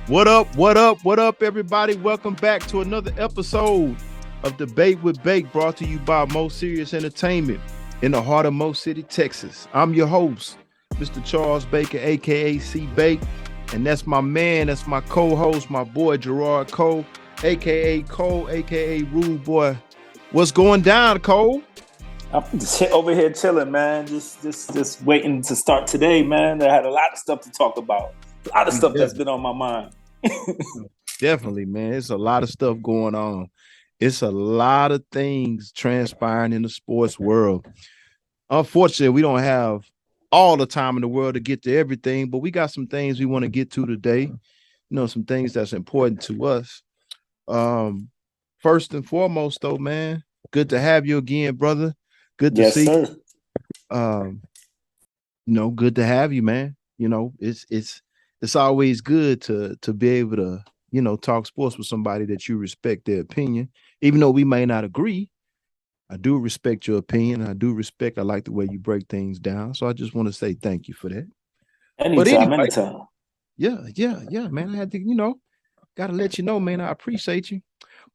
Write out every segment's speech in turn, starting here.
What up? What up? What up, everybody? Welcome back to another episode of Debate with Bake, brought to you by Mo Serious Entertainment in the heart of Mo City, Texas. I'm your host, Mr. Charles Baker, aka C Bake, and that's my man, that's my co-host, my boy Gerard Cole, aka Cole, aka Rude Boy. What's going down, Cole? I'm just over here chilling, man. Just waiting to start today, man. I had a lot of stuff to talk about. A lot of stuff that's been on my mind. Definitely, man. It's a lot of stuff going on. It's a lot of things transpiring in the sports world. Unfortunately, we don't have all the time in the world to get to everything, but we got some things we want to get to today. Some things that's important to us. First and foremost, though, man, good to have you again, brother. Good to Yes, see sir. good to have you, man. It's always good to be able to, talk sports with somebody that you respect their opinion. Even though we may not agree, I do respect your opinion. I like the way you break things down. So I just want to say thank you for that. But Anytime, anyway, anytime. yeah, man. I had to, gotta let you know, man. I appreciate you.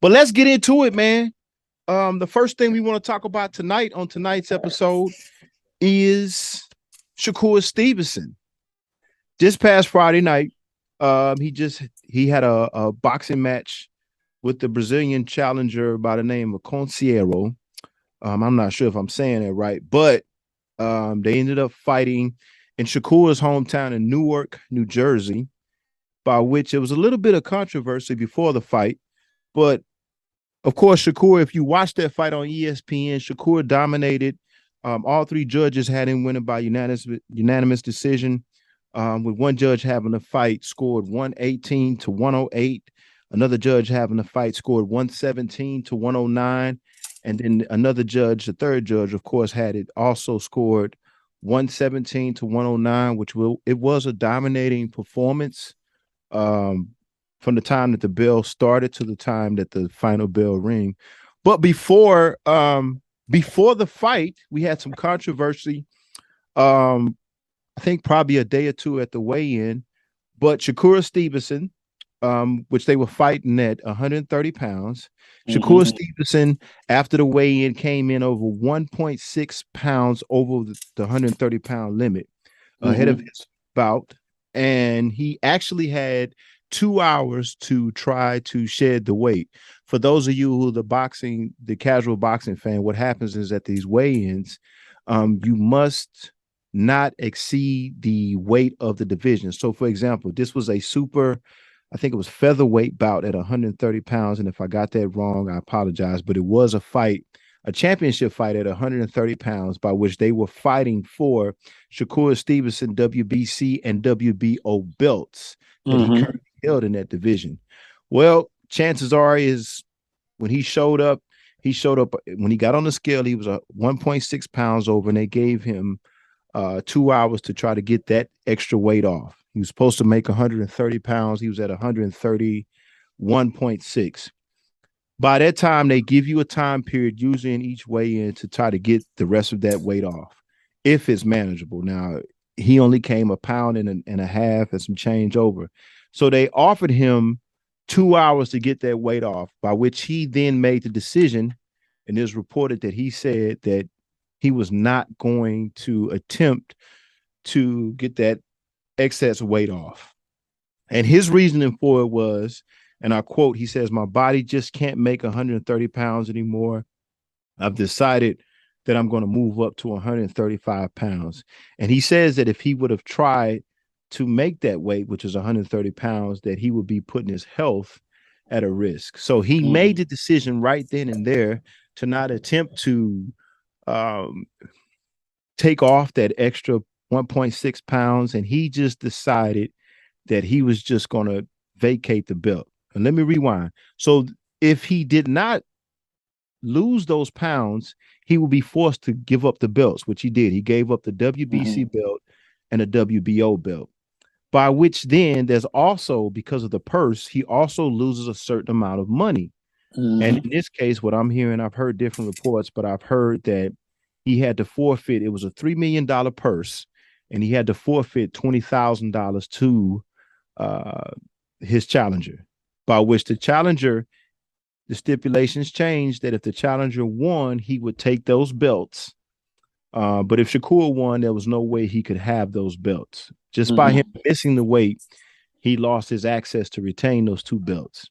But let's get into it, man. The first thing we want to talk about tonight on tonight's episode is Shakur Stevenson. This past Friday night, he had a boxing match with the Brazilian challenger by the name of Consiero. I'm not sure if I'm saying it right, but they ended up fighting in Shakur's hometown in Newark, New Jersey, by which it was a little bit of controversy before the fight. But of course, Shakur, if you watch that fight on ESPN, Shakur dominated. All three judges had him winning by unanimous decision. With one judge having the fight scored 118 to 108. Another judge having the fight scored 117 to 109. And then another judge, the third judge, of course, had it also scored 117 to 109, it was a dominating performance from the time that the bell started to the time that the final bell rang. But before the fight, we had some controversy. I think probably a day or two at the weigh-in, but Shakur Stevenson, which they were fighting at 130 pounds. Shakur Stevenson, after the weigh-in, came in over 1.6 pounds over the 130-pound limit ahead of his bout. And he actually had 2 hours to try to shed the weight. For those of you who the casual boxing fan, what happens is at these weigh-ins, you must not exceed the weight of the division. So, for example, this was I think it was featherweight bout at 130 pounds. And if I got that wrong, I apologize. But it was a championship fight at 130 pounds, by which they were fighting for Shakur Stevenson WBC and WBO belts that he currently held in that division. Well, chances are is when he showed up, when he got on the scale, he was 1.6 pounds over, and they gave him 2 hours to try to get that extra weight off. He was supposed to make 130 pounds. He was at 131.6. By that time, they give you a time period, usually in each weigh-in, to try to get the rest of that weight off, if it's manageable. Now, he only came a pound and a half and some change over. So they offered him 2 hours to get that weight off, by which he then made the decision, and it is reported that he said that he was not going to attempt to get that excess weight off. And his reasoning for it was, and I quote, he says, "My body just can't make 130 pounds anymore. I've decided that I'm going to move up to 135 pounds. And he says that if he would have tried to make that weight, which is 130 pounds, that he would be putting his health at a risk. So he made the decision right then and there to not attempt to take off that extra 1.6 pounds, and he just decided that he was just going to vacate the belt. And let me rewind. So if he did not lose those pounds, he would be forced to give up the belts, which he did. He gave up the WBC belt and the WBO belt, by which then there's also, because of the purse, he also loses a certain amount of money. And in this case, what I'm hearing, I've heard different reports, but I've heard that he had to forfeit. It was a $3 million purse, and he had to forfeit $20,000 to his challenger, by which the stipulations changed that if the challenger won, he would take those belts. But if Shakur won, there was no way he could have those belts. Just by him missing the weight, he lost his access to retain those two belts.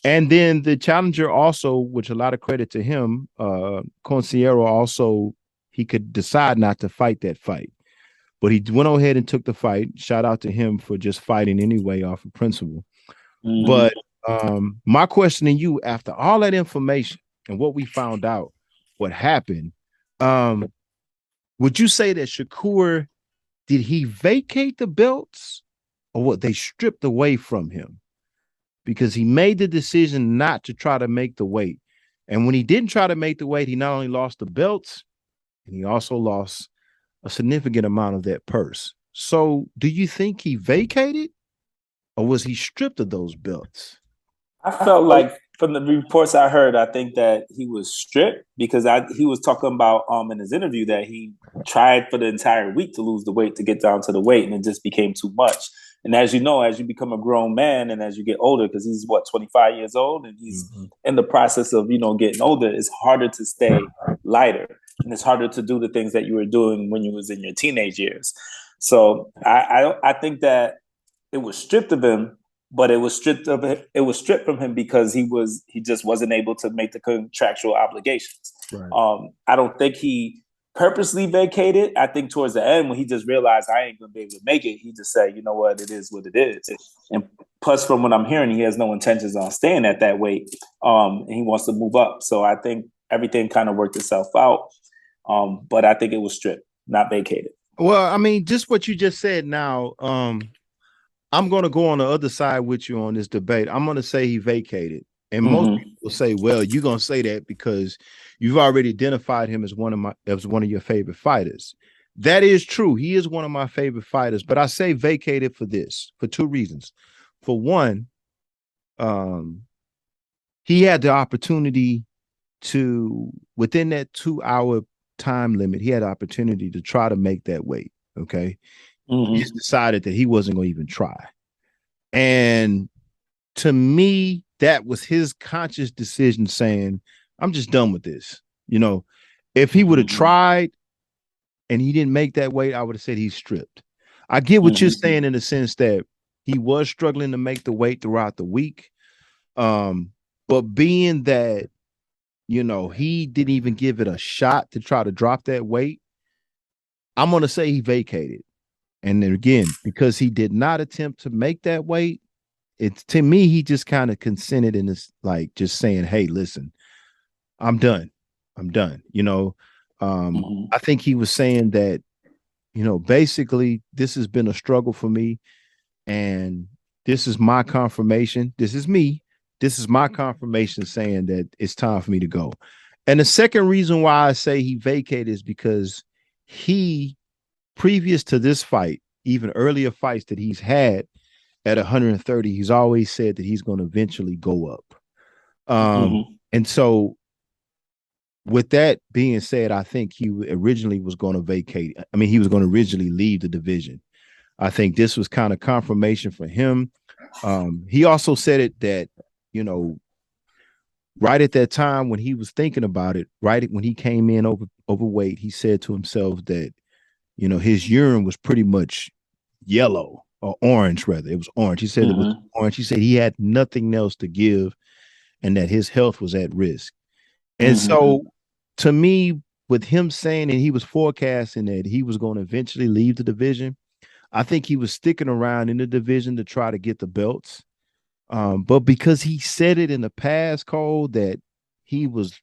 And then the challenger also, which a lot of credit to him, Consiero also, he could decide not to fight that fight. But he went ahead and took the fight. Shout out to him for just fighting anyway off of principle. But my question to you, after all that information and what we found out, what happened, would you say that Shakur, did he vacate the belts or what they stripped away from him? Because he made the decision not to try to make the weight. And when he didn't try to make the weight, he not only lost the belts, and he also lost a significant amount of that purse. So do you think he vacated or was he stripped of those belts? I felt like from the reports I heard, I think that he was stripped because he was talking about in his interview that he tried for the entire week to lose the weight to get down to the weight, and it just became too much. And as you know, as you become a grown man and as you get older, because he's 25 years old and he's in the process of, getting older, it's harder to stay lighter and it's harder to do the things that you were doing when you was in your teenage years. So I think that it was stripped of him, but it was stripped from him because he just wasn't able to make the contractual obligations. Right. I don't think he purposely vacated. I think towards the end, when he just realized I ain't gonna be able to make it, he just said, you know what, it is what it is. And plus, from what I'm hearing, he has no intentions on staying at that weight, and he wants to move up. So I think everything kind of worked itself out. But I think it was stripped, not vacated. Well, I mean, just what you just said now, I'm going to go on the other side with you on this debate. I'm going to say he vacated. And most people will say, well, you're going to say that because you've already identified him as one of your favorite fighters. That is true. He is one of my favorite fighters, but I say vacated for two reasons. For one, he had the opportunity to, within that 2-hour time limit, he had the opportunity to try to make that weight. Okay. He just decided that he wasn't going to even try. And to me, that was his conscious decision saying, I'm just done with this. If he would have tried and he didn't make that weight, I would have said he's stripped. I get what you're saying in the sense that he was struggling to make the weight throughout the week. But being that, he didn't even give it a shot to try to drop that weight, I'm going to say he vacated. And then again, because he did not attempt to make that weight, to me, he just kind of consented in this, like just saying, hey, listen, I'm done. I think he was saying that, basically this has been a struggle for me. And this is my confirmation. This is me. This is my confirmation saying that it's time for me to go. And the second reason why I say he vacated is because previous to this fight, even earlier fights that he's had at 130, he's always said that he's going to eventually go up. And so with that being said, I think he originally was going to vacate. I mean, he was going to originally leave the division. I think this was kind of confirmation for him. He also said it that, right at that time when he was thinking about it, right when he came in overweight, he said to himself that, his urine was pretty much yellow or orange, rather. It was orange. He said it was orange. He said he had nothing else to give and that his health was at risk. And so to me, with him saying that he was forecasting that he was going to eventually leave the division, I think he was sticking around in the division to try to get the belts. But because he said it in the past, Cole, that he was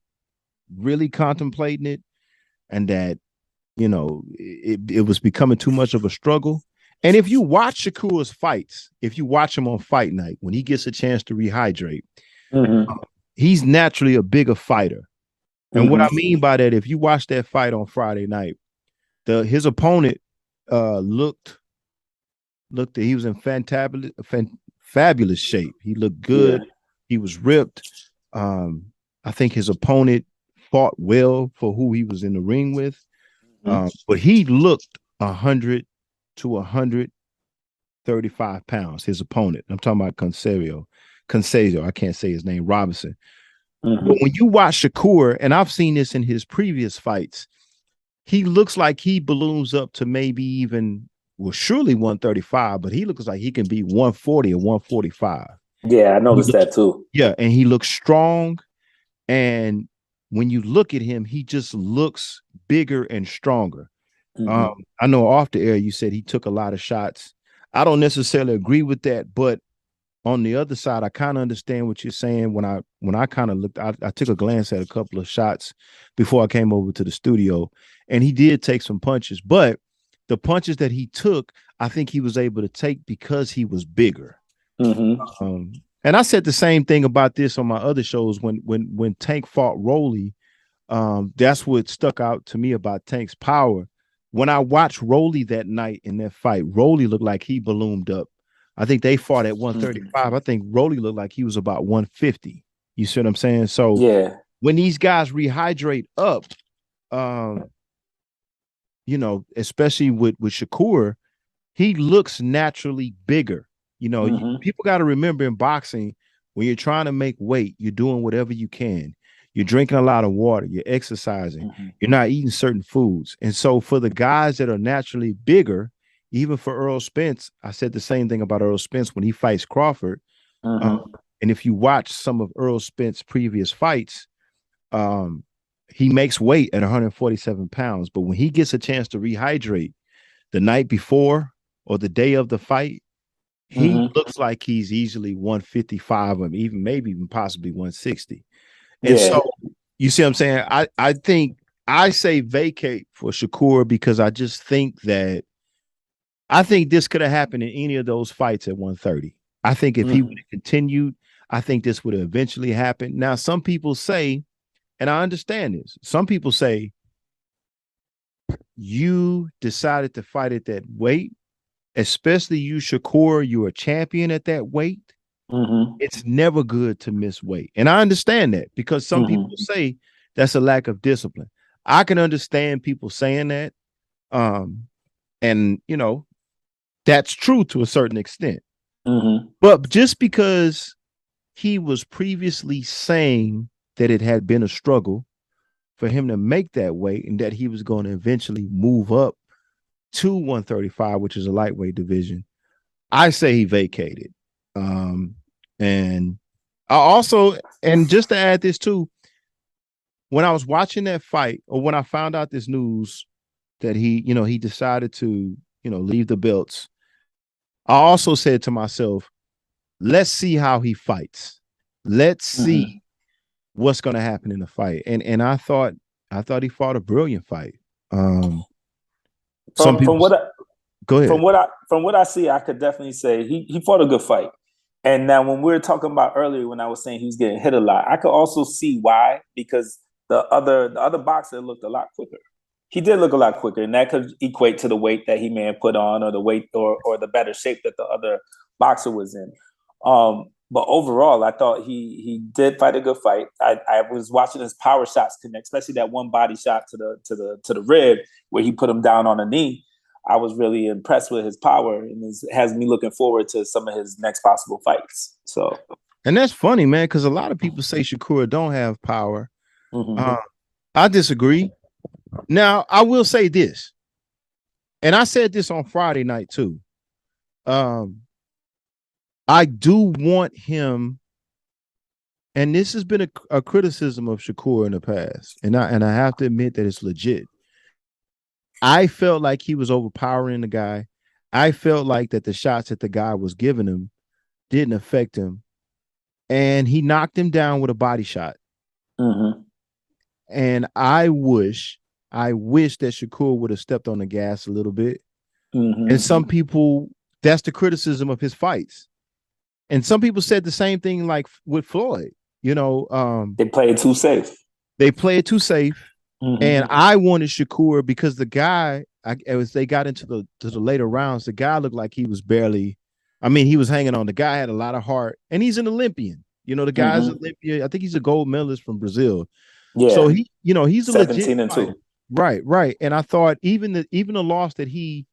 really contemplating it and that, it was becoming too much of a struggle. And if you watch Shakur's fights, if you watch him on fight night, when he gets a chance to rehydrate, he's naturally a bigger fighter. And what I mean by that, if you watch that fight on Friday night, his opponent looked he was in fabulous shape. He looked good. Yeah. He was ripped. I think his opponent fought well for who he was in the ring with. But he looked 100 to 100 135 pounds, his opponent. I'm talking about Conceição. I can't say his name, Robinson. Mm-hmm. But when you watch Shakur, and I've seen this in his previous fights, he looks like he balloons up to maybe even, well, surely 135, but he looks like he can be 140 or 145. Yeah, I noticed that too. Yeah, and he looks strong. And when you look at him, he just looks bigger and stronger. Mm-hmm. I know off the air you said he took a lot of shots. I don't necessarily agree with that, but on the other side, I kind of understand what you're saying. When I kind of looked, I took a glance at a couple of shots before I came over to the studio, and he did take some punches, but the punches that he took, I think he was able to take because he was bigger. Mm-hmm. And I said the same thing about this on my other shows when Tank fought Rolly. That's what stuck out to me about Tank's power. When I watched Rolly that night in that fight, Rolly looked like he ballooned up. I think they fought at 135. Mm-hmm. I think Rolly looked like he was about 150. You see what I'm saying? So yeah, when these guys rehydrate up, you know, especially with Shakur, he looks naturally bigger. You know, mm-hmm. People got to remember in boxing, when you're trying to make weight, you're doing whatever you can. You're drinking a lot of water. You're exercising. Mm-hmm. You're not eating certain foods. And so for the guys that are naturally bigger, even for Earl Spence, I said the same thing about Earl Spence when he fights Crawford. Mm-hmm. And if you watch some of Earl Spence's previous fights, he makes weight at 147 pounds. But when he gets a chance to rehydrate the night before or the day of the fight, he mm-hmm. looks like he's easily 155 or even maybe even possibly 160. And so you see what I'm saying? I think I say vacate for Shakur because I just think that this could have happened in any of those fights at 130. I think if he would have continued, I think this would have eventually happened. Now, some people say, and I understand this, some people say you decided to fight at that weight, especially you, Shakur, you're a champion at that weight. Mm-hmm. It's never good to miss weight. And I understand that because some people say that's a lack of discipline. I can understand people saying that. And, you know, that's true to a certain extent. Mm-hmm. But just because he was previously saying that it had been a struggle for him to make that weight and that he was going to eventually move up to 135, which is a lightweight division, I say he vacated. And I also, and just to add this too, when I was watching that fight, or when I found out this news that he decided to, leave the belts, I also said to myself, let's see how he fights. Let's see what's going to happen in the fight. And I thought he fought a brilliant fight. Go ahead. From what I see, I could definitely say he fought a good fight. And now when we were talking about earlier, when I was saying he was getting hit a lot, I could also see why, because the other boxer looked a lot quicker. He did look a lot quicker, and that could equate to the weight that he may have put on, or the weight or the better shape that the other boxer was in. But overall, I thought he did fight a good fight. I was watching his power shots connect, especially that one body shot to the rib where he put him down on a knee. I was really impressed with his power, and it has me looking forward to some of his next possible fights. So, and that's funny, man, because a lot of people say Shakur don't have power. Mm-hmm. I disagree. Now, I will say this, and I said this on Friday night too. I do want him, and this has been a criticism of Shakur in the past, and I have to admit that it's legit. I felt like he was overpowering the guy. I felt like that the shots that the guy was giving him didn't affect him, and he knocked him down with a body shot. Mm-hmm. And I wish that Shakur would have stepped on the gas a little bit. Mm-hmm. And some people, that's the criticism of his fights. And some people said the same thing like with Floyd. They play it too safe. Mm-hmm. And I wanted Shakur because the guy, as they got into the later rounds, the guy looked like he was barely, he was hanging on. The guy had a lot of heart, and he's an Olympian. The guy's Olympian. I think he's a gold medalist from Brazil. Yeah. So he's a 17 and 2. Right. And I thought even the loss that he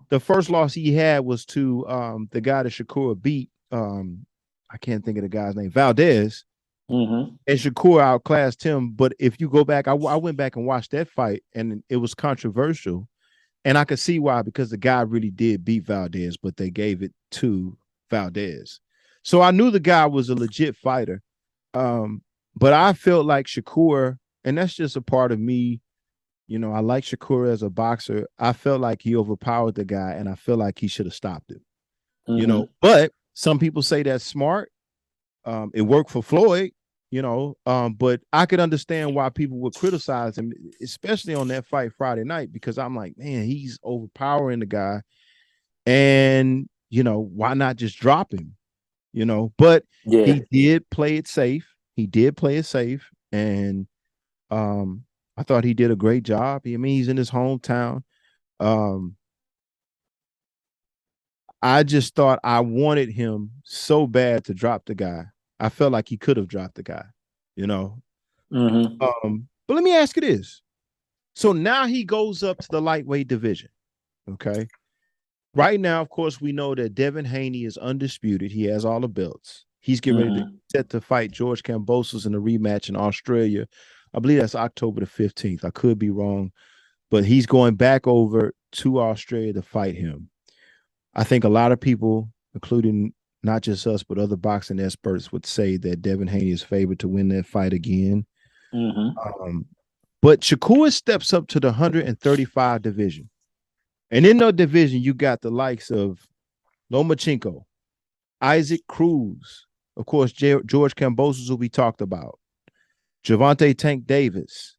the first loss he had was to the guy that Shakur beat. I can't think of the guy's name, Valdez. Mm-hmm. And Shakur outclassed him. But if you go back, I went back and watched that fight, and it was controversial. And I could see why, because the guy really did beat Valdez, but they gave it to Valdez. So I knew the guy was a legit fighter. But I felt like Shakur, and that's just a part of me. You know, I like Shakur as a boxer. I felt like he overpowered the guy, and I feel like he should have stopped him. Mm-hmm. You know, but some people say that's smart. It worked for Floyd, you know, but I could understand why people would criticize him, especially on that fight Friday night, because I'm like, man, he's overpowering the guy. And, you know, why not just drop him? You know, but he did play it safe. He did play it safe. And I thought he did a great job. I mean, he's in his hometown. I just thought I wanted him so bad to drop the guy. I felt like he could have dropped the guy, you know. Mm-hmm. But let me ask you this. So now he goes up to the lightweight division. Okay. Right now, of course, we know that Devin Haney is undisputed. He has all the belts. He's getting ready to set to fight George Kambosos in a rematch in Australia. I believe that's October the 15th. I could be wrong, but he's going back over to Australia to fight him. I think a lot of people, including not just us, but other boxing experts, would say that Devin Haney is favored to win that fight again. Mm-hmm. But Shakur steps up to the 135 division. And in that division, you got the likes of Lomachenko, Isaac Cruz, of course, George Kambosos, who we talked about, Gervonta Tank Davis,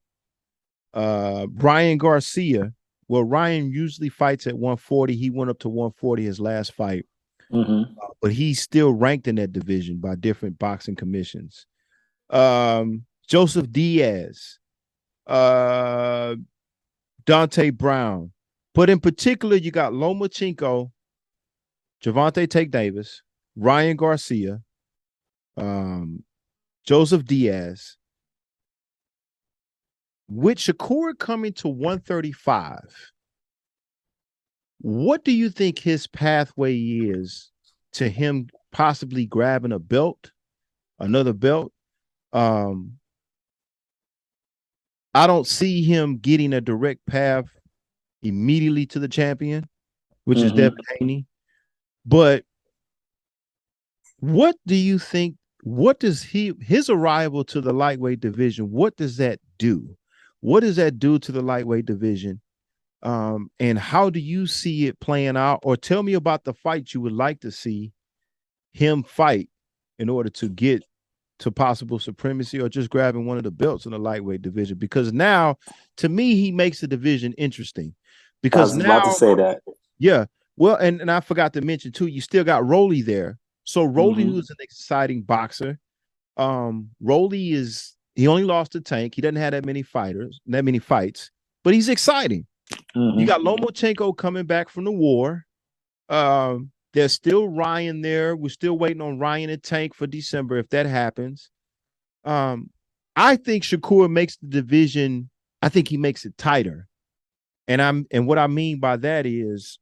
Ryan Garcia. Well, Ryan usually fights at 140. He went up to 140 his last fight. Mm-hmm. But he's still ranked in that division by different boxing commissions. Joseph Diaz, Dante Brown. But in particular, you got Lomachenko, Gervonta Tank Davis, Ryan Garcia, Joseph Diaz. With Shakur coming to 135, what do you think his pathway is to him possibly grabbing a belt, another belt? I don't see him getting a direct path immediately to the champion, which is Devin Haney. But what do you think? What does his arrival to the lightweight division, what does that do? What does that do to the lightweight division? And how do you see it playing out? Or tell me about the fight you would like to see him fight in order to get to possible supremacy, or just grabbing one of the belts in the lightweight division. Because now, to me, he makes the division interesting. Because I was about to say that. Yeah. Well, and I forgot to mention too, you still got Rolly there. So Rolly, who's an exciting boxer. Rolly he only lost to Tank. He doesn't have that many fights, but he's exciting. You got Lomachenko coming back from the war. There's still Ryan there. We're still waiting on Ryan and Tank for December, if that happens. I think Shakur makes the division, I think he makes it tighter. And what I mean by that is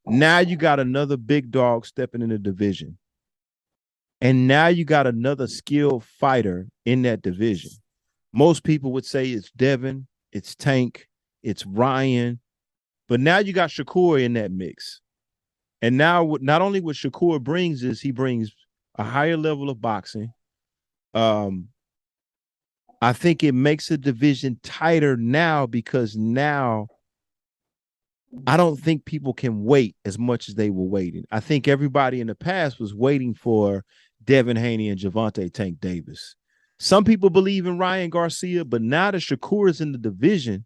now you got another big dog stepping in the division. And now you got another skilled fighter in that division. Most people would say it's Devin, it's Tank, it's Ryan. But now you got Shakur in that mix. And now not only what Shakur brings is he brings a higher level of boxing. I think it makes the division tighter now, because now I don't think people can wait as much as they were waiting. I think everybody in the past was waiting for Devin Haney and Gervonta Tank Davis. Some people believe in Ryan Garcia, but now that Shakur is in the division,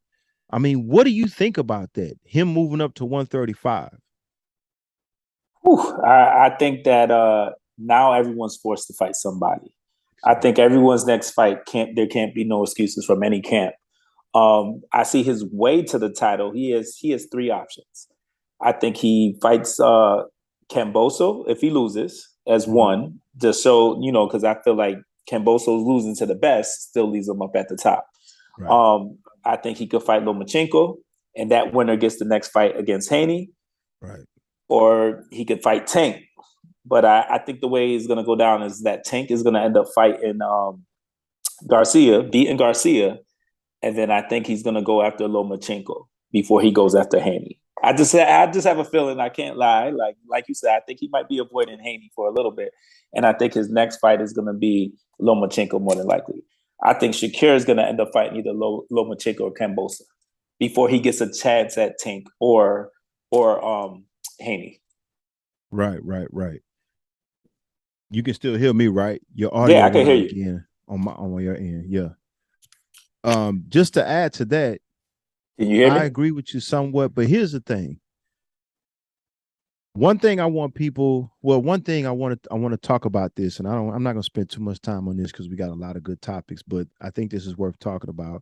I mean, what do you think about that? Him moving up to 135? I think that now everyone's forced to fight somebody. I think everyone's next fight there can't be no excuses from any camp. I see his way to the title. He has 3 options. I think he fights Kambosos if he loses as one, just so, because I feel like Kambosos losing to the best still leaves him up at the top. Right. I think he could fight Lomachenko, and that winner gets the next fight against Haney. Right. Or he could fight Tank. But I think the way it's going to go down is that Tank is going to end up fighting Garcia, beating Garcia, and then I think he's going to go after Lomachenko before he goes after Haney. I just have a feeling, I can't lie. Like you said, I think he might be avoiding Haney for a little bit, and I think his next fight is going to be Lomachenko more than likely. I think Shakir is going to end up fighting either Lomachenko or Kambosos before he gets a chance at Tank or Haney. Right. You can still hear me, right? Your audio, yeah, I can hear you again on your end. Yeah. Just to add to that, can you hear me? I agree with you somewhat, but here's the thing. One thing I want to talk about this, and I'm not going to spend too much time on this because we got a lot of good topics, but I think this is worth talking about.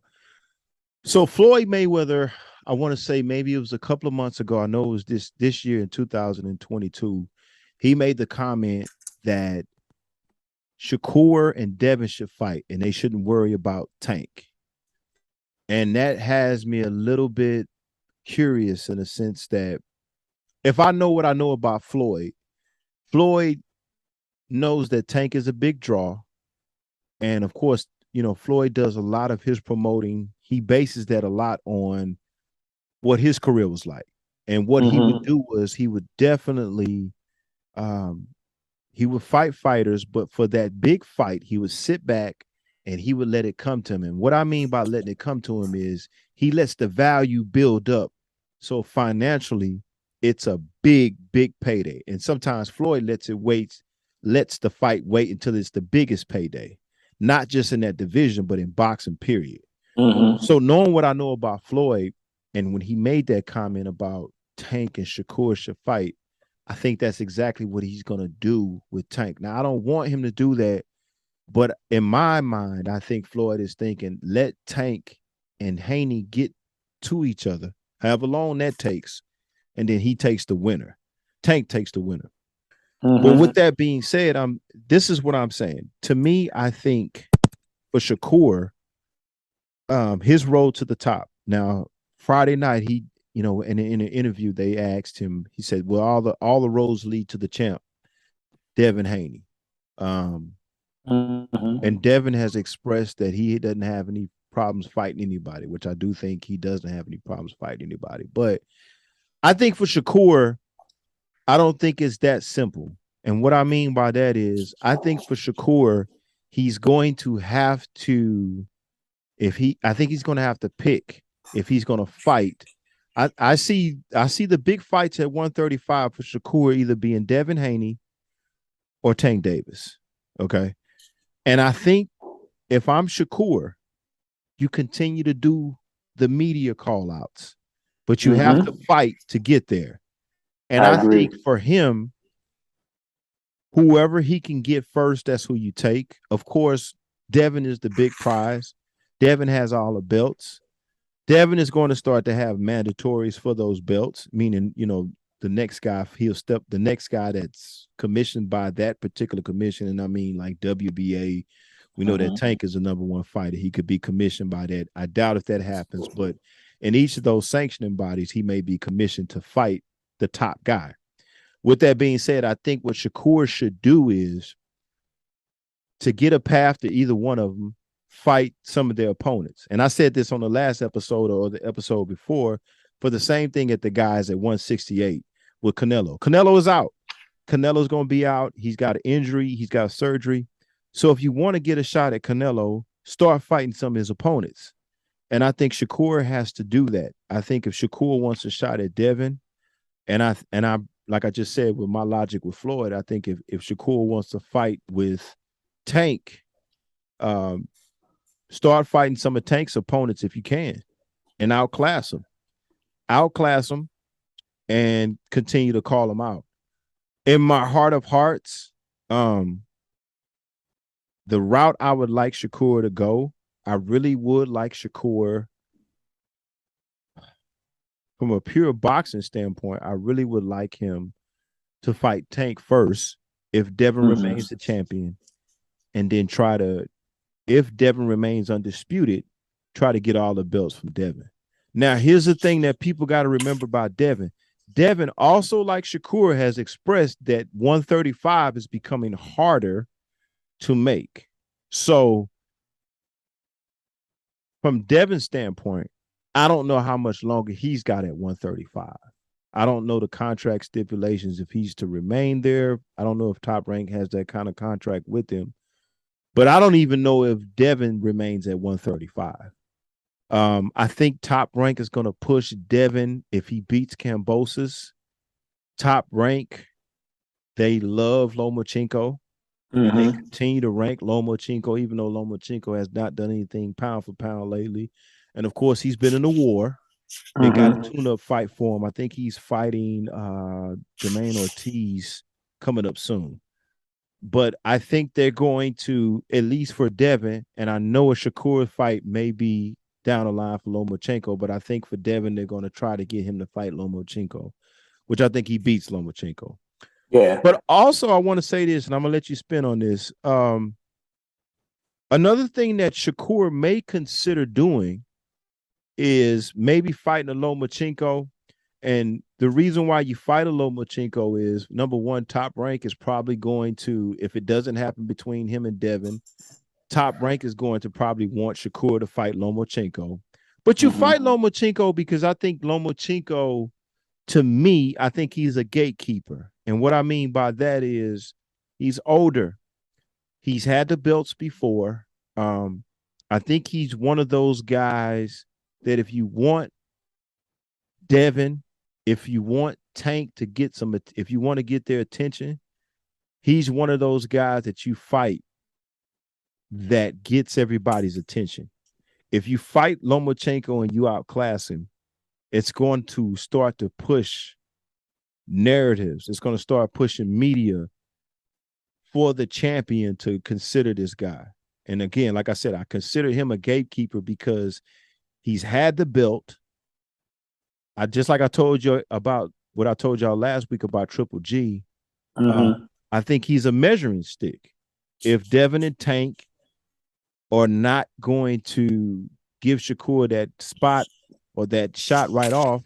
So Floyd Mayweather, I want to say maybe it was a couple of months ago. I know it was this year in 2022. He made the comment that Shakur and Devin should fight and they shouldn't worry about Tank. And that has me a little bit curious in the sense that if I know what I know about Floyd knows that Tank is a big draw. And of course, Floyd does a lot of his promoting. He bases that a lot on what his career was like. And what he would do was he would definitely he would fight fighters, but for that big fight, he would sit back and he would let it come to him. And what I mean by letting it come to him is he lets the value build up. So financially, it's a big, big payday. And sometimes Floyd lets the fight wait until it's the biggest payday, not just in that division, but in boxing, period. So knowing what I know about Floyd, and when he made that comment about Tank and Shakur should fight, I think that's exactly what he's going to do with Tank. Now, I don't want him to do that, but in my mind, I think Floyd is thinking, let Tank and Haney get to each other, however long that takes, and then he takes the winner. Tank takes the winner. But with that being said, this is what I'm saying. To me, I think for Shakur, his road to the top. Now, Friday night, he, in an interview, they asked him, he said, well, all the roads lead to the champ, Devin Haney. And Devin has expressed that he doesn't have any problems fighting anybody, which I do think he doesn't have any problems fighting anybody. But I think for Shakur, I don't think it's that simple. And what I mean by that is I think for Shakur, he's going to have to, I think he's going to have to pick if he's going to fight. I see the big fights at 135 for Shakur either being Devin Haney or Tank Davis. Okay. And I think if I'm Shakur, you continue to do the media call outs, but you have to fight to get there. And I think for him, whoever he can get first, that's who you take. Of course, Devin is the big prize. Devin has all the belts. Devin is going to start to have mandatories for those belts, meaning, the next guy, the next guy that's commissioned by that particular commission. And I mean, like WBA, we know that Tank is the number one fighter. He could be commissioned by that. I doubt if that happens, but in each of those sanctioning bodies, he may be commissioned to fight the top guy. With that being said, I think what Shakur should do is to get a path to either one of them, fight some of their opponents. And I said this on the last episode or the episode before for the same thing at the guys at 168 with Canelo. Canelo is out. Canelo's going to be out. He's got an injury. He's got surgery. So if you want to get a shot at Canelo, start fighting some of his opponents. And I think Shakur has to do that. I think if Shakur wants a shot at Devin, and I like I just said with my logic with Floyd, I think if Shakur wants to fight with Tank, start fighting some of Tank's opponents if you can, and outclass them, and continue to call them out. In my heart of hearts, the route I would like Shakur to go, I really would like Shakur from a pure boxing standpoint. I really would like him to fight Tank first if Devin remains the champion, and then if Devin remains undisputed, try to get all the belts from Devin. Now, here's the thing that people got to remember about Devin. Devin also, like Shakur, has expressed that 135 is becoming harder to make. So, from Devin's standpoint, I don't know how much longer he's got at 135. I don't know the contract stipulations if he's to remain there. I don't know if Top Rank has that kind of contract with him. But I don't even know if Devin remains at 135. I think Top Rank is going to push Devin if he beats Kambosos. Top Rank, they love Lomachenko. And they continue to rank Lomachenko, even though Lomachenko has not done anything pound for pound lately. And of course, he's been in the war. They got a tune-up fight for him. I think he's fighting Jermaine Ortiz coming up soon. But I think they're going to, at least for Devin, and I know a Shakur fight may be down the line for Lomachenko, but I think for Devin, they're going to try to get him to fight Lomachenko, which I think he beats Lomachenko. Yeah. But also, I want to say this, and I'm going to let you spin on this. Another thing that Shakur may consider doing is maybe fighting a Lomachenko. And the reason why you fight a Lomachenko is, number one, Top Rank is probably going to, if it doesn't happen between him and Devin, Top Rank is going to probably want Shakur to fight Lomachenko. But you fight Lomachenko because I think Lomachenko, to me, I think he's a gatekeeper. And what I mean by that is he's older. He's had the belts before. I think he's one of those guys that if you want Devin, if you want Tank to get some, if you want to get their attention, he's one of those guys that you fight that gets everybody's attention. If you fight Lomachenko and you outclass him, it's going to start to push narratives. It's going to start pushing media for the champion to consider this guy. And again, like I said, I consider him a gatekeeper because he's had the belt. Just like I told you about what I told y'all last week about Triple G. I think he's a measuring stick. If Devin and Tank are not going to give Shakur that spot or that shot right off,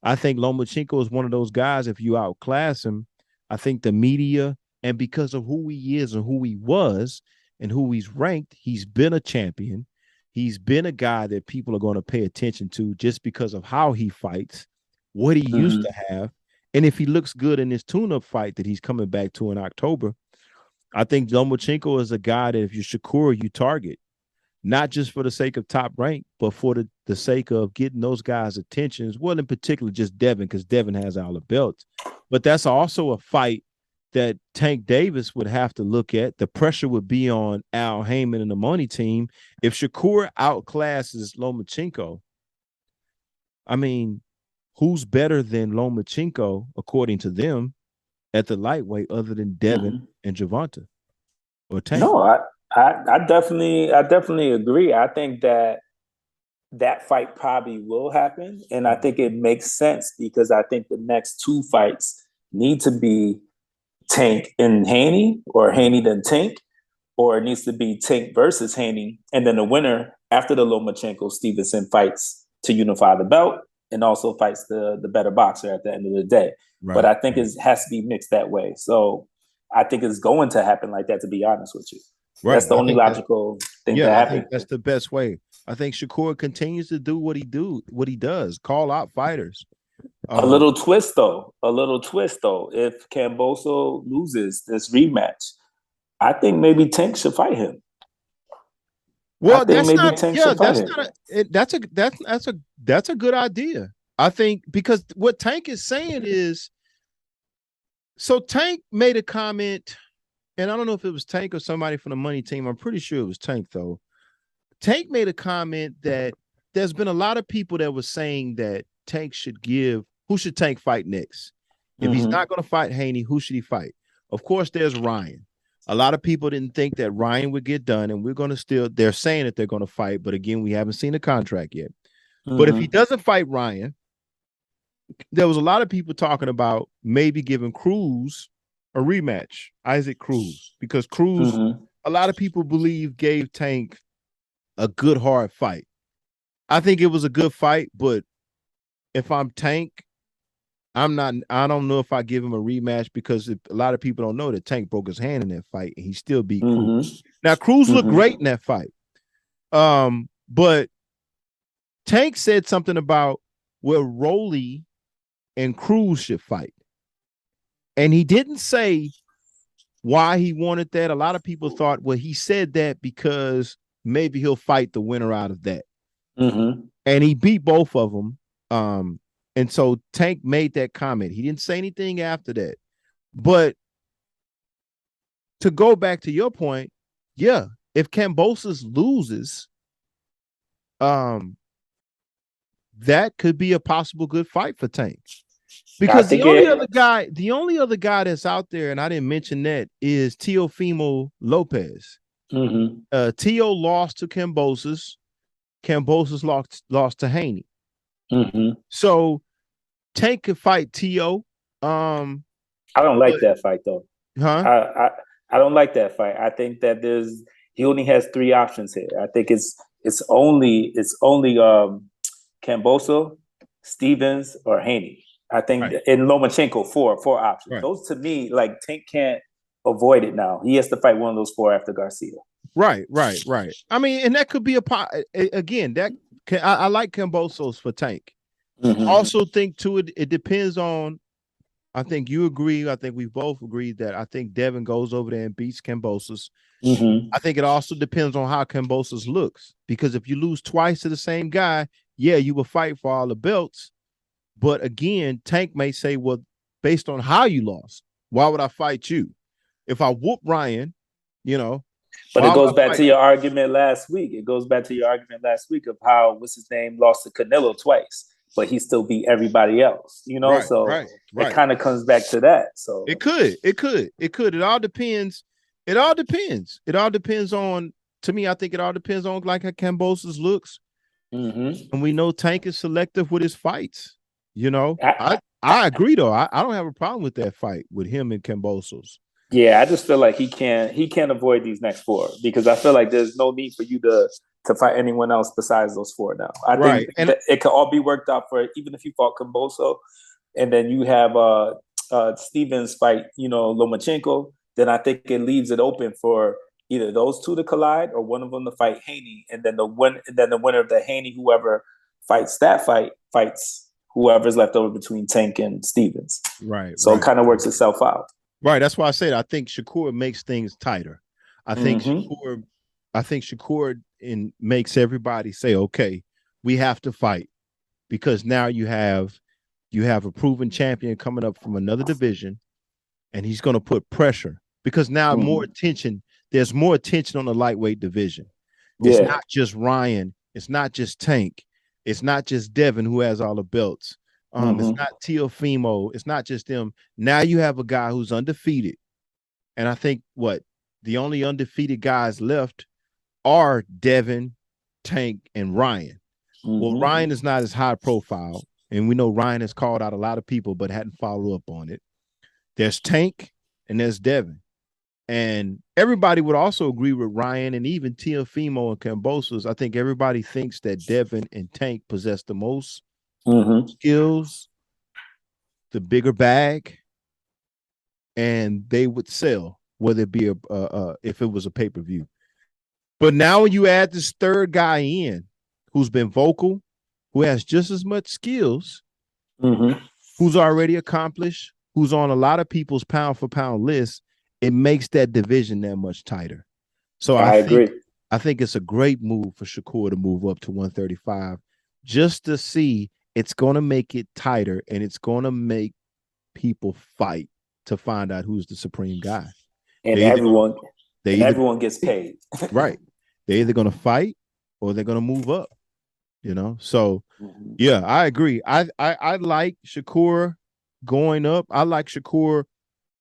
I think Lomachenko is one of those guys. If you outclass him, I think the media, and because of who he is and who he was and who he's ranked, he's been a champion. He's been a guy that people are going to pay attention to just because of how he fights, what he used to have. And if he looks good in this tune-up fight that he's coming back to in October, I think Lomachenko is a guy that if you're Shakur, you target, not just for the sake of Top Rank, but for the sake of getting those guys' attentions. Well, in particular, just Devin, because Devin has all the belts. But that's also a fight that Tank Davis would have to look at. The pressure would be on Al Heyman and the money team. If Shakur outclasses Lomachenko, I mean, who's better than Lomachenko, according to them, at the lightweight other than Devin and Gervonta or Tank? No, I definitely agree. I think that fight probably will happen. And I think it makes sense because I think the next two fights need to be Tank and Haney, or Haney then Tank, or it needs to be Tank versus Haney, and then the winner after the Lomachenko Stevenson fights to unify the belt and also fights the better boxer at the end of the day. Right. But I think it has to be mixed that way. So I think it's going to happen like that, to be honest with you. Right. That's the only logical thing to happen. I think that's the best way. I think Shakur continues to do what he does, call out fighters. A little twist though. If Kambosos loses this rematch, I think maybe Tank should fight him. Well, that's a good idea. I think because what Tank is saying is, so Tank made a comment, and I don't know if it was Tank or somebody from the money team. I'm pretty sure it was Tank though. Tank made a comment that there's been a lot of people that were saying that Tank should give. Who should Tank fight next? If he's not going to fight Haney, who should he fight? Of course, there's Ryan. A lot of people didn't think that Ryan would get done, and they're saying that they're going to fight, but again, we haven't seen the contract yet. But if he doesn't fight Ryan, there was a lot of people talking about maybe giving Cruz a rematch, Isaac Cruz, because Cruz, a lot of people believe gave Tank a good hard fight. I think it was a good fight, but if I'm Tank, I don't know if I give him a rematch because a lot of people don't know that Tank broke his hand in that fight and he still beat Cruz. Now Cruz looked great in that fight. But Tank said something about where Rolly and Cruz should fight. And he didn't say why he wanted that. A lot of people thought, well, he said that because maybe he'll fight the winner out of that. And he beat both of them. And so Tank made that comment. He didn't say anything after that. But to go back to your point, yeah, if Kambosos loses, that could be a possible good fight for Tank. Because the only other guy that's out there, and I didn't mention that, is Teofimo Lopez. Teo lost to Kambosos. Kambosos lost to Haney. So Tank could fight Teo. I don't like that fight though. I don't like that fight. I think that he only has 3 options here. I think it's only Kambosos, Stevens, or Haney. I think in Lomachenko, four options. Right. Those to me, like Tank can't avoid it now. He has to fight one of those 4 after Garcia. Right. I mean, and that could be again. I like Kambosos for Tank. Also think too, it depends on. I think you agree. I think we both agreed that I think Devin goes over there and beats Kambosos. I think it also depends on how Kambosos looks, because if you lose twice to the same guy, yeah, you will fight for all the belts. But again, Tank may say, well, based on how you lost, why would I fight you? If I whoop Ryan, But it goes back to your argument last week. Of how, what's his name, lost to Canelo twice, but he still beat everybody else, It kind of comes back to that. So it could. It all depends. It all depends on, to me, I think it all depends on like how Kambosos looks. And we know Tank is selective with his fights. I agree though. I don't have a problem with that fight with him and Kambosos. Yeah, I just feel like he can't avoid these next 4, because I feel like there's no need for you to fight anyone else besides those 4 now. I think that it can all be worked out for, even if you fought Kambosos and then you have Stevens fight, Lomachenko, then I think it leaves it open for either those 2 to collide or one of them to fight Haney, and then the winner of the Haney, whoever fights that fight, fights whoever's left over between Tank and Stevens. Right. So it kind of works itself out. Right. That's why I said I think Shakur makes things tighter. I think Shakur makes everybody say, okay, we have to fight, because now you have a proven champion coming up from another division, and he's going to put pressure, because now there's more attention on the lightweight division. It's not just Ryan. It's not just Tank. It's not just Devin, who has all the belts. It's not Teofimo. It's not just them. Now you have a guy who's undefeated. And I think the only undefeated guys left are Devin, Tank, and Ryan. Well, Ryan is not as high profile, and we know Ryan has called out a lot of people but hadn't followed up on it. There's Tank and there's Devin. And everybody would also agree with Ryan, and even Teofimo and Kambosos. I think everybody thinks that Devin and Tank possess the most skills, the bigger bag, and they would sell, whether it be if it was a pay-per-view. But now when you add this third guy in, who's been vocal, who has just as much skills, who's already accomplished, who's on a lot of people's pound-for-pound list, it makes that division that much tighter. So I agree. I think it's a great move for Shakur to move up to 135, just to see. It's going to make it tighter, and it's going to make people fight to find out who's the supreme guy. And everyone gets paid. Right. They're either going to fight or they're going to move up. So yeah, I agree. I like Shakur going up. I like Shakur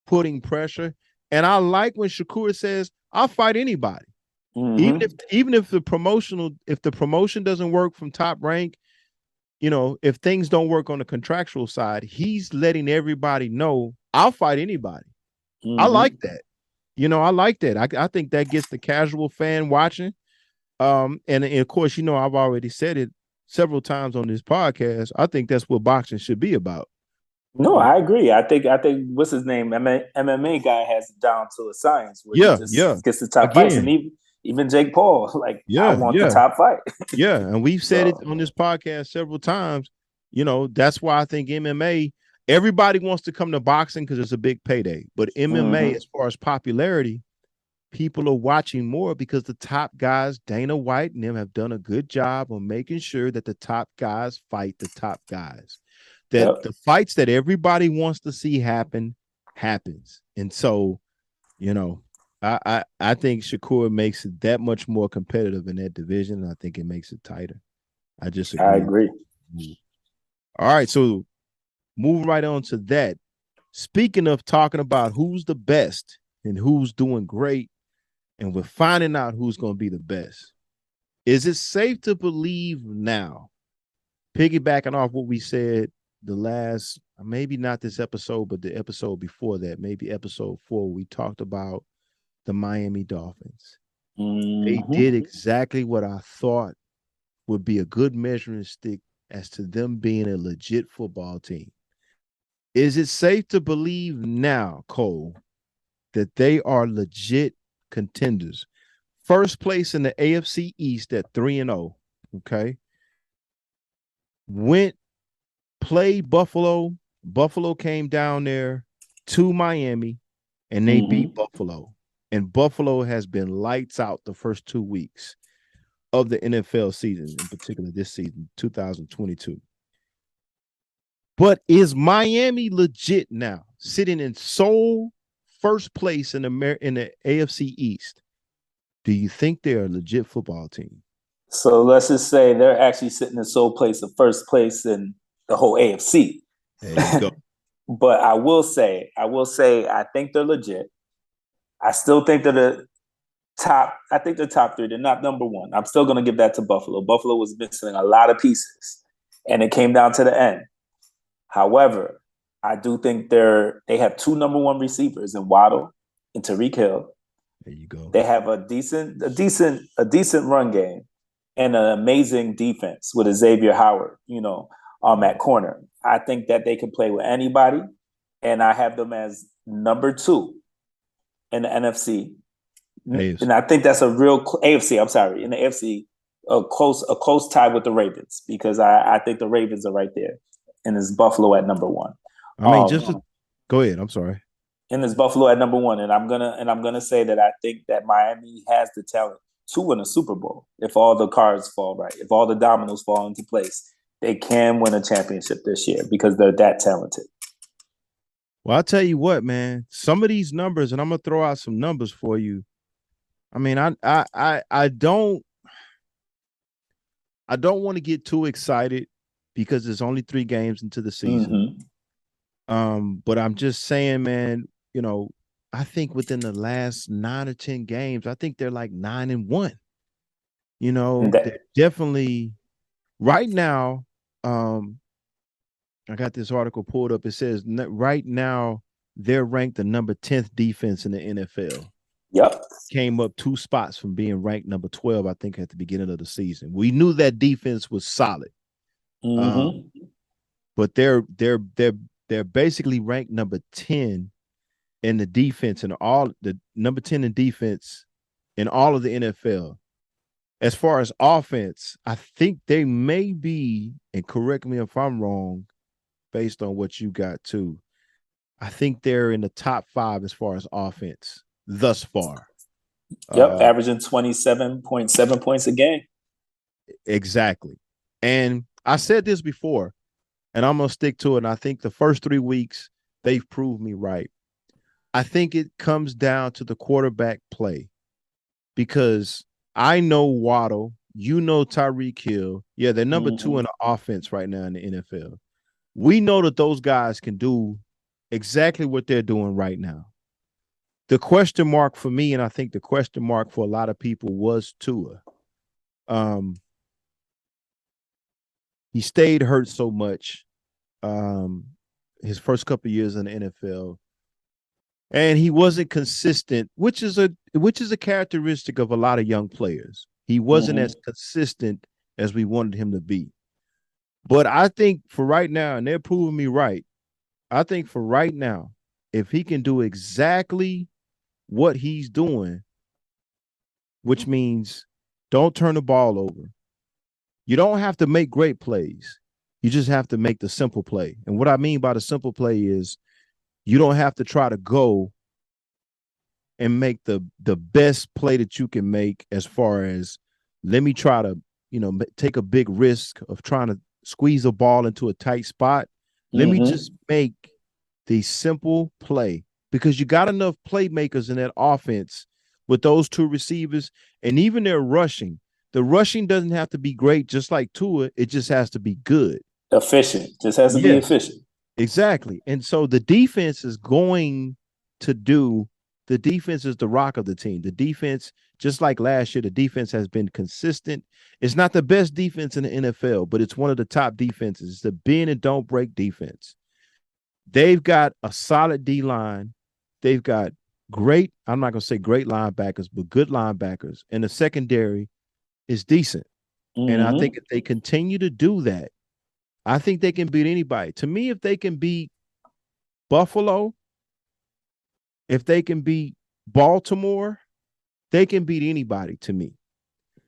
putting pressure. And I like when Shakur says, I'll fight anybody. Even if the promotion doesn't work from Top Rank, if things don't work on the contractual side, he's letting everybody know, I'll fight anybody. I like that. I like that. I think that gets the casual fan watching. And of course, I've already said it. several times on this podcast, I think that's what boxing should be about. No, I agree. I think what's his name? MMA guy has it down to a science where he Yeah, just yeah. gets the top fights, and even Jake Paul, like I Yeah, want the yeah, top fight. yeah. And we've said it So, on this podcast several times. That's why I think MMA. Everybody wants to come to boxing because it's a big payday, but MMA, as far as popularity, people are watching more because the top guys, Dana White and them, have done a good job on making sure that the top guys fight the top guys. That the fights that everybody wants to see happens. And so, I think Shakur makes it that much more competitive in that division. And I think it makes it tighter. I just agree. I agree. All right. So moving right on to that. Speaking of talking about who's the best and who's doing great, and we're finding out who's going to be the best. Is it safe to believe now, piggybacking off what we said the last, maybe not this episode, but the episode before that, maybe episode 4, we talked about the Miami Dolphins. They did exactly what I thought would be a good measuring stick as to them being a legit football team. Is it safe to believe now, Cole, that they are legit contenders? First place in the AFC East at 3-0. Okay. Played Buffalo. Buffalo came down there to Miami and they beat Buffalo. And Buffalo has been lights out the first 2 weeks of the NFL season, in particular this season, 2022. But is Miami legit now, sitting in sole first place in the AFC East? Do you think they're a legit football team? So let's just say they're actually sitting in sole place of first place in the whole AFC. There you go. But I will say, I think they're legit. I still think they're the top. I think they're top 3. They're not number 1. I'm still going to give that to Buffalo. Buffalo was missing a lot of pieces, and it came down to the end. However, I do think they have 2 number 1 receivers in Waddle and Tyreek Hill. There you go. They have a decent run game and an amazing defense with Xavier Howard, at corner. I think that they can play with anybody, and I have them as number 2 in the NFC. AFC. And I think that's a real AFC. I'm sorry, in the AFC, a close tie with the Ravens, because I think the Ravens are right there, and it's Buffalo at number 1. I mean, go ahead. I'm sorry. And it's Buffalo at number 1, and I'm gonna say that I think that Miami has the talent to win a Super Bowl if all the cards fall right, if all the dominoes fall into place. They can win a championship this year because they're that talented. Well, I'll tell you what, man. Some of these numbers, and I'm gonna throw out some numbers for you. I mean, I don't want to get too excited because there's only 3 games into the season. But I'm just saying, man, I think within the last 9 or 10 games, I think they're like 9-1. They're definitely right now. I got this article pulled up. It says right now they're ranked the number 10th defense in the NFL. Yep. Came up 2 spots from being ranked number 12, I think, at the beginning of the season. We knew that defense was solid. But they're basically ranked number 10 in the defense, and the number 10 in defense in all of the NFL. As far as offense, I think they may be, and correct me if I'm wrong, based on what you got too, I think they're in the top 5 as far as offense thus far. Yep, averaging 27.7 points a game. Exactly. And I said this before, and I'm going to stick to it. And I think the first 3 weeks, they've proved me right. I think it comes down to the quarterback play, because I know Waddle, Tyreek Hill. Yeah, they're number 2 in the offense right now in the NFL. We know that those guys can do exactly what they're doing right now. The question mark for me, and I think the question mark for a lot of people, was Tua. He stayed hurt so much his first couple of years in the NFL, and he wasn't consistent, which is a characteristic of a lot of young players. He wasn't as consistent as we wanted him to be. But I think for right now, and they're proving me right, I think for right now, if he can do exactly what he's doing, which means don't turn the ball over. You don't have to make great plays. You just have to make the simple play. And what I mean by the simple play is you don't have to try to go and make the best play that you can make as far as let me try to, take a big risk of trying to squeeze a ball into a tight spot. Let me just make the simple play because you got enough playmakers in that offense with those two receivers and even their rushing. The rushing doesn't have to be great, just like Tua. It just has to be good. Efficient. Just has to be efficient. Exactly. And so the defense is going to do the defense is the rock of the team. The defense, just like last year, the defense has been consistent. It's not the best defense in the NFL, but it's one of the top defenses. It's the bend and don't break defense. They've got a solid D line. They've got great, I'm not going to say great linebackers, but good linebackers. And the secondary is decent. And I think if they continue to do that, I think they can beat anybody. To me, if they can beat Buffalo, if they can beat Baltimore, they can beat anybody to me.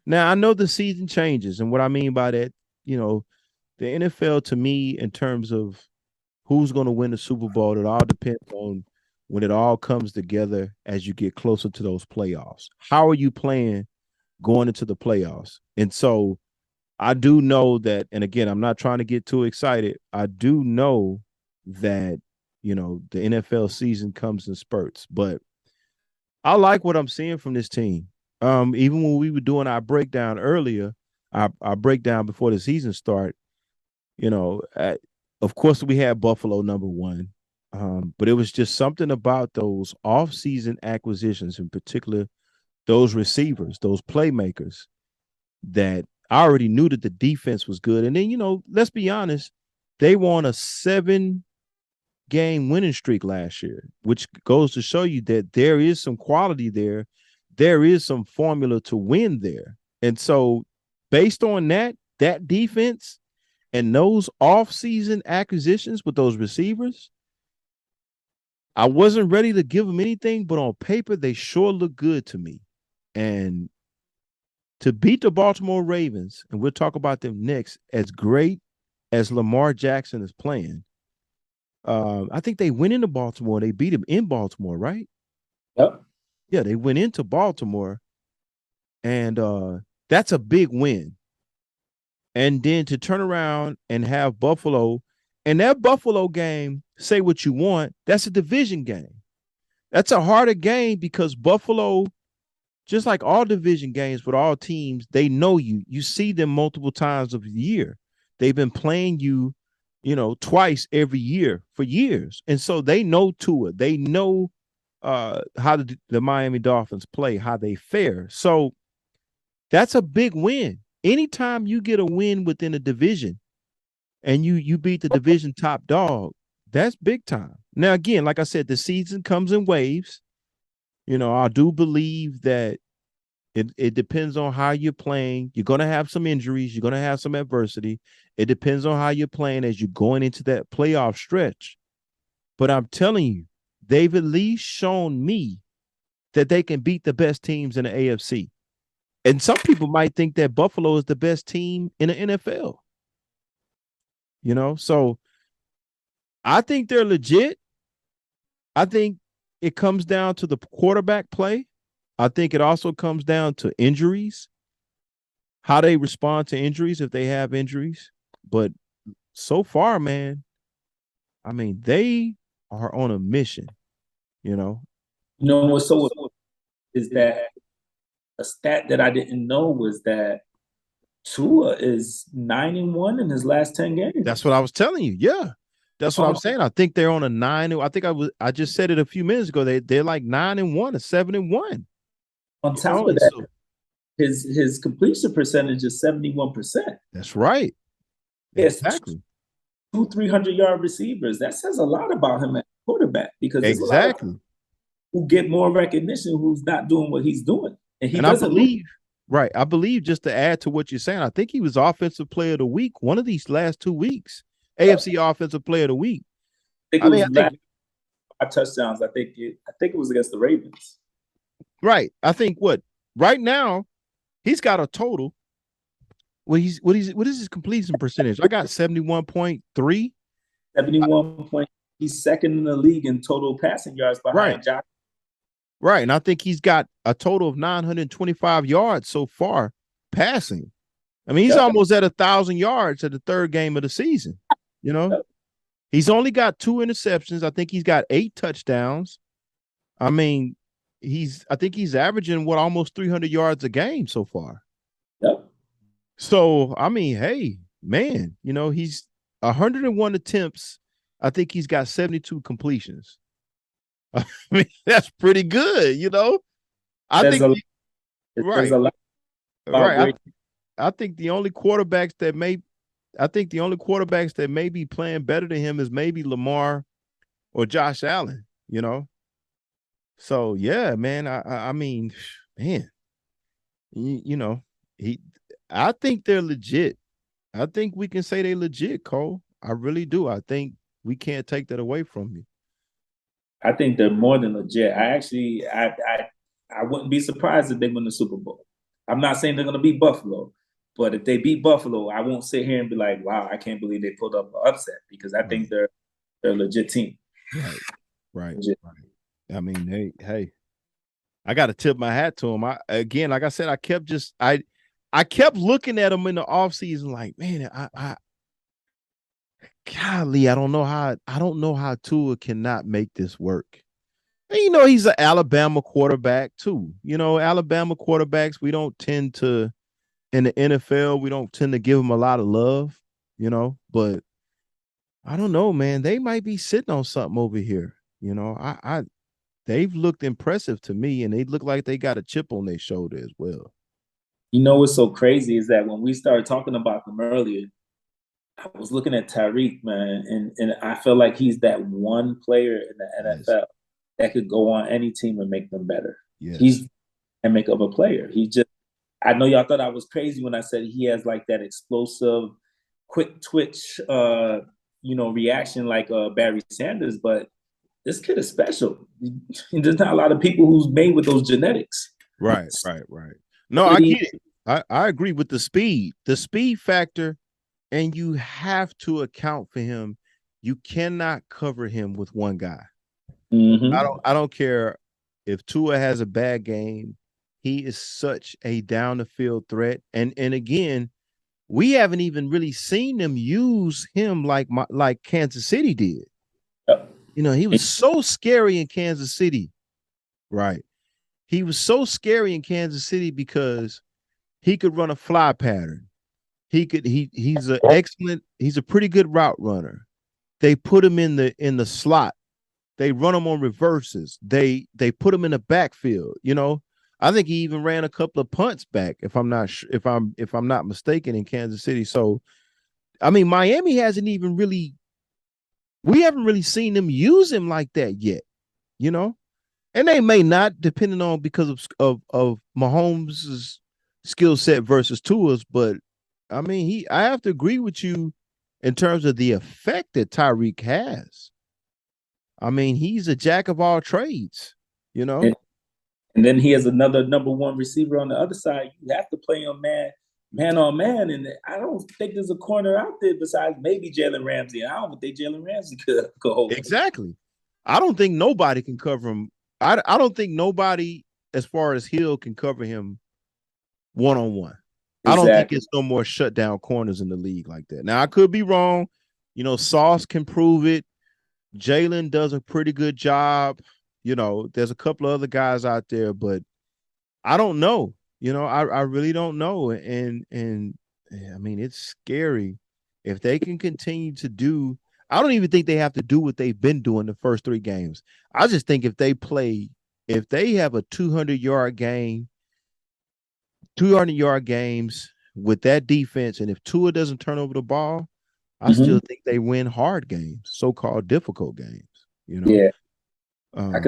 Now, I know the season changes. And what I mean by that, the NFL to me in terms of who's going to win the Super Bowl, it all depends on when it all comes together as you get closer to those playoffs. How are you playing going into the playoffs? And so I do know that, and again, I'm not trying to get too excited. I do know that, the NFL season comes in spurts, but I like what I'm seeing from this team. Even when we were doing our breakdown earlier, our breakdown before the season start, of course we had Buffalo number one, but it was just something about those off-season acquisitions, in particular, those receivers, those playmakers, that I already knew that the defense was good. And then, let's be honest, they won a 7-game winning streak last year, which goes to show you that there is some quality there. There is some formula to win there. And so based on that defense and those off-season acquisitions with those receivers, I wasn't ready to give them anything, but on paper, they sure look good to me. And to beat the Baltimore Ravens, and we'll talk about them next, as great as Lamar Jackson is playing, I think they went into Baltimore. They beat him in Baltimore, right? Yep. Yeah, they went into Baltimore, and that's a big win. And then to turn around and have Buffalo, and that Buffalo game, say what you want, that's a division game. That's a harder game because Buffalo, just like all division games with all teams, they know you. You see them multiple times of the year. They've been playing you, twice every year for years. And so they know Tua. They know how the Miami Dolphins play, how they fare. So that's a big win. Anytime you get a win within a division and you beat the division top dog, that's big time. Now, again, like I said, the season comes in waves. I do believe that it depends on how you're playing. You're going to have some injuries. You're going to have some adversity. It depends on how you're playing as you're going into that playoff stretch. But I'm telling you, they've at least shown me that they can beat the best teams in the AFC. And some people might think that Buffalo is the best team in the NFL. So I think they're legit. I think it comes down to the quarterback play. I think it also comes down to injuries, how they respond to injuries if they have injuries. But so far, man, I mean, they are on a mission, What's so is that a stat that I didn't know was that Tua is 9-1 in his last 10 games. That's what I was telling you. Yeah. That's what I'm saying. I think they're on a 9. I think I just said it a few minutes ago. They're like 9-1 or 7-1. On top of that, his completion percentage is 71%. That's right. Exactly. 300-yard receivers. That says a lot about him at quarterback because there's exactly a lot of who get more recognition who's not doing what he's doing. And I believe Right. I believe, just to add to what you're saying, I think he was offensive player of the week one of these last 2 weeks. AFC offensive player of the week. I think it was last 5 touchdowns. I think it was against the Ravens. Right. I think right now he's got a total. What is his completion percentage? I got 71.3. 71 point. He's second in the league in total passing yards behind Josh. Right. And I think he's got a total of 925 yards so far passing. I mean, he's almost at 1,000 yards at the third game of the season. You know, he's only got 2 interceptions. I think he's got 8 touchdowns. I mean, I think he's averaging almost 300 yards a game so far. Yep. So, I mean, hey, man, he's 101 attempts. I think he's got 72 completions. I mean, that's pretty good, I think right. Right. I think the only quarterbacks that may be playing better than him is maybe Lamar or Josh Allen, So yeah, man. I mean, man, I think they're legit. I think we can say they're legit, Cole. I really do. I think we can't take that away from you. I think they're more than legit. I wouldn't be surprised if they win the Super Bowl. I'm not saying they're going to beat Buffalo, but if they beat Buffalo, I won't sit here and be like, "Wow, I can't believe they pulled up an upset," because I think they're a legit team. Right. I mean, hey, I got to tip my hat to them. Like I said, I kept looking at them in the offseason like, man, golly, I don't know how Tua cannot make this work. And, he's an Alabama quarterback too. Alabama quarterbacks, we don't tend to, in the NFL, we don't tend to give them a lot of love, but I don't know, man. They might be sitting on something over here. They've looked impressive to me, and they look like they got a chip on their shoulder as well. What's so crazy is that when we started talking about them earlier, I was looking at Tyreek, man, and I feel like he's that one player in the NFL that could go on any team and make them better. Yes. He's a make of a player. I know y'all thought I was crazy when I said he has like that explosive, quick twitch, reaction like Barry Sanders, but this kid is special. There's not a lot of people who's made with those genetics. Right. No, I get it. I agree with the speed factor, and you have to account for him. You cannot cover him with one guy. Mm-hmm. I don't care if Tua has a bad game. He is such a down the field threat. And again, we haven't even really seen them use him like Kansas City did. Yep. He was so scary in Kansas City. Right. He was so scary in Kansas City because he could run a fly pattern. He's a pretty good route runner. They put him in the slot. They run him on reverses. They put him in the backfield. I think he even ran a couple of punts back, if I'm not mistaken, in Kansas City. So, I mean, Miami we haven't really seen them use him like that yet, and they may not, depending on because of Mahomes' skill set versus Tua's. But I mean, I have to agree with you in terms of the effect that Tyreek has. I mean, he's a jack of all trades, And then he has another number one receiver on the other side. You have to play him man on man. And I don't think there's a corner out there besides maybe Jalen Ramsey. I don't think Jalen Ramsey could hold him. Exactly. I don't think nobody can cover him. I don't think nobody, as far as Hill, can cover him one-on-one. Exactly. I don't think it's no more shutdown corners in the league like that. Now, I could be wrong. Sauce can prove it. Jalen does a pretty good job. There's a couple of other guys out there, but I don't know. I really don't know. And I mean, it's scary if they can continue to do. I don't even think they have to do what they've been doing the first 3 games. I just think if they have a 200-yard game, 200-yard games with that defense, and if Tua doesn't turn over the ball, I still think they win hard games, so-called difficult games. Yeah. But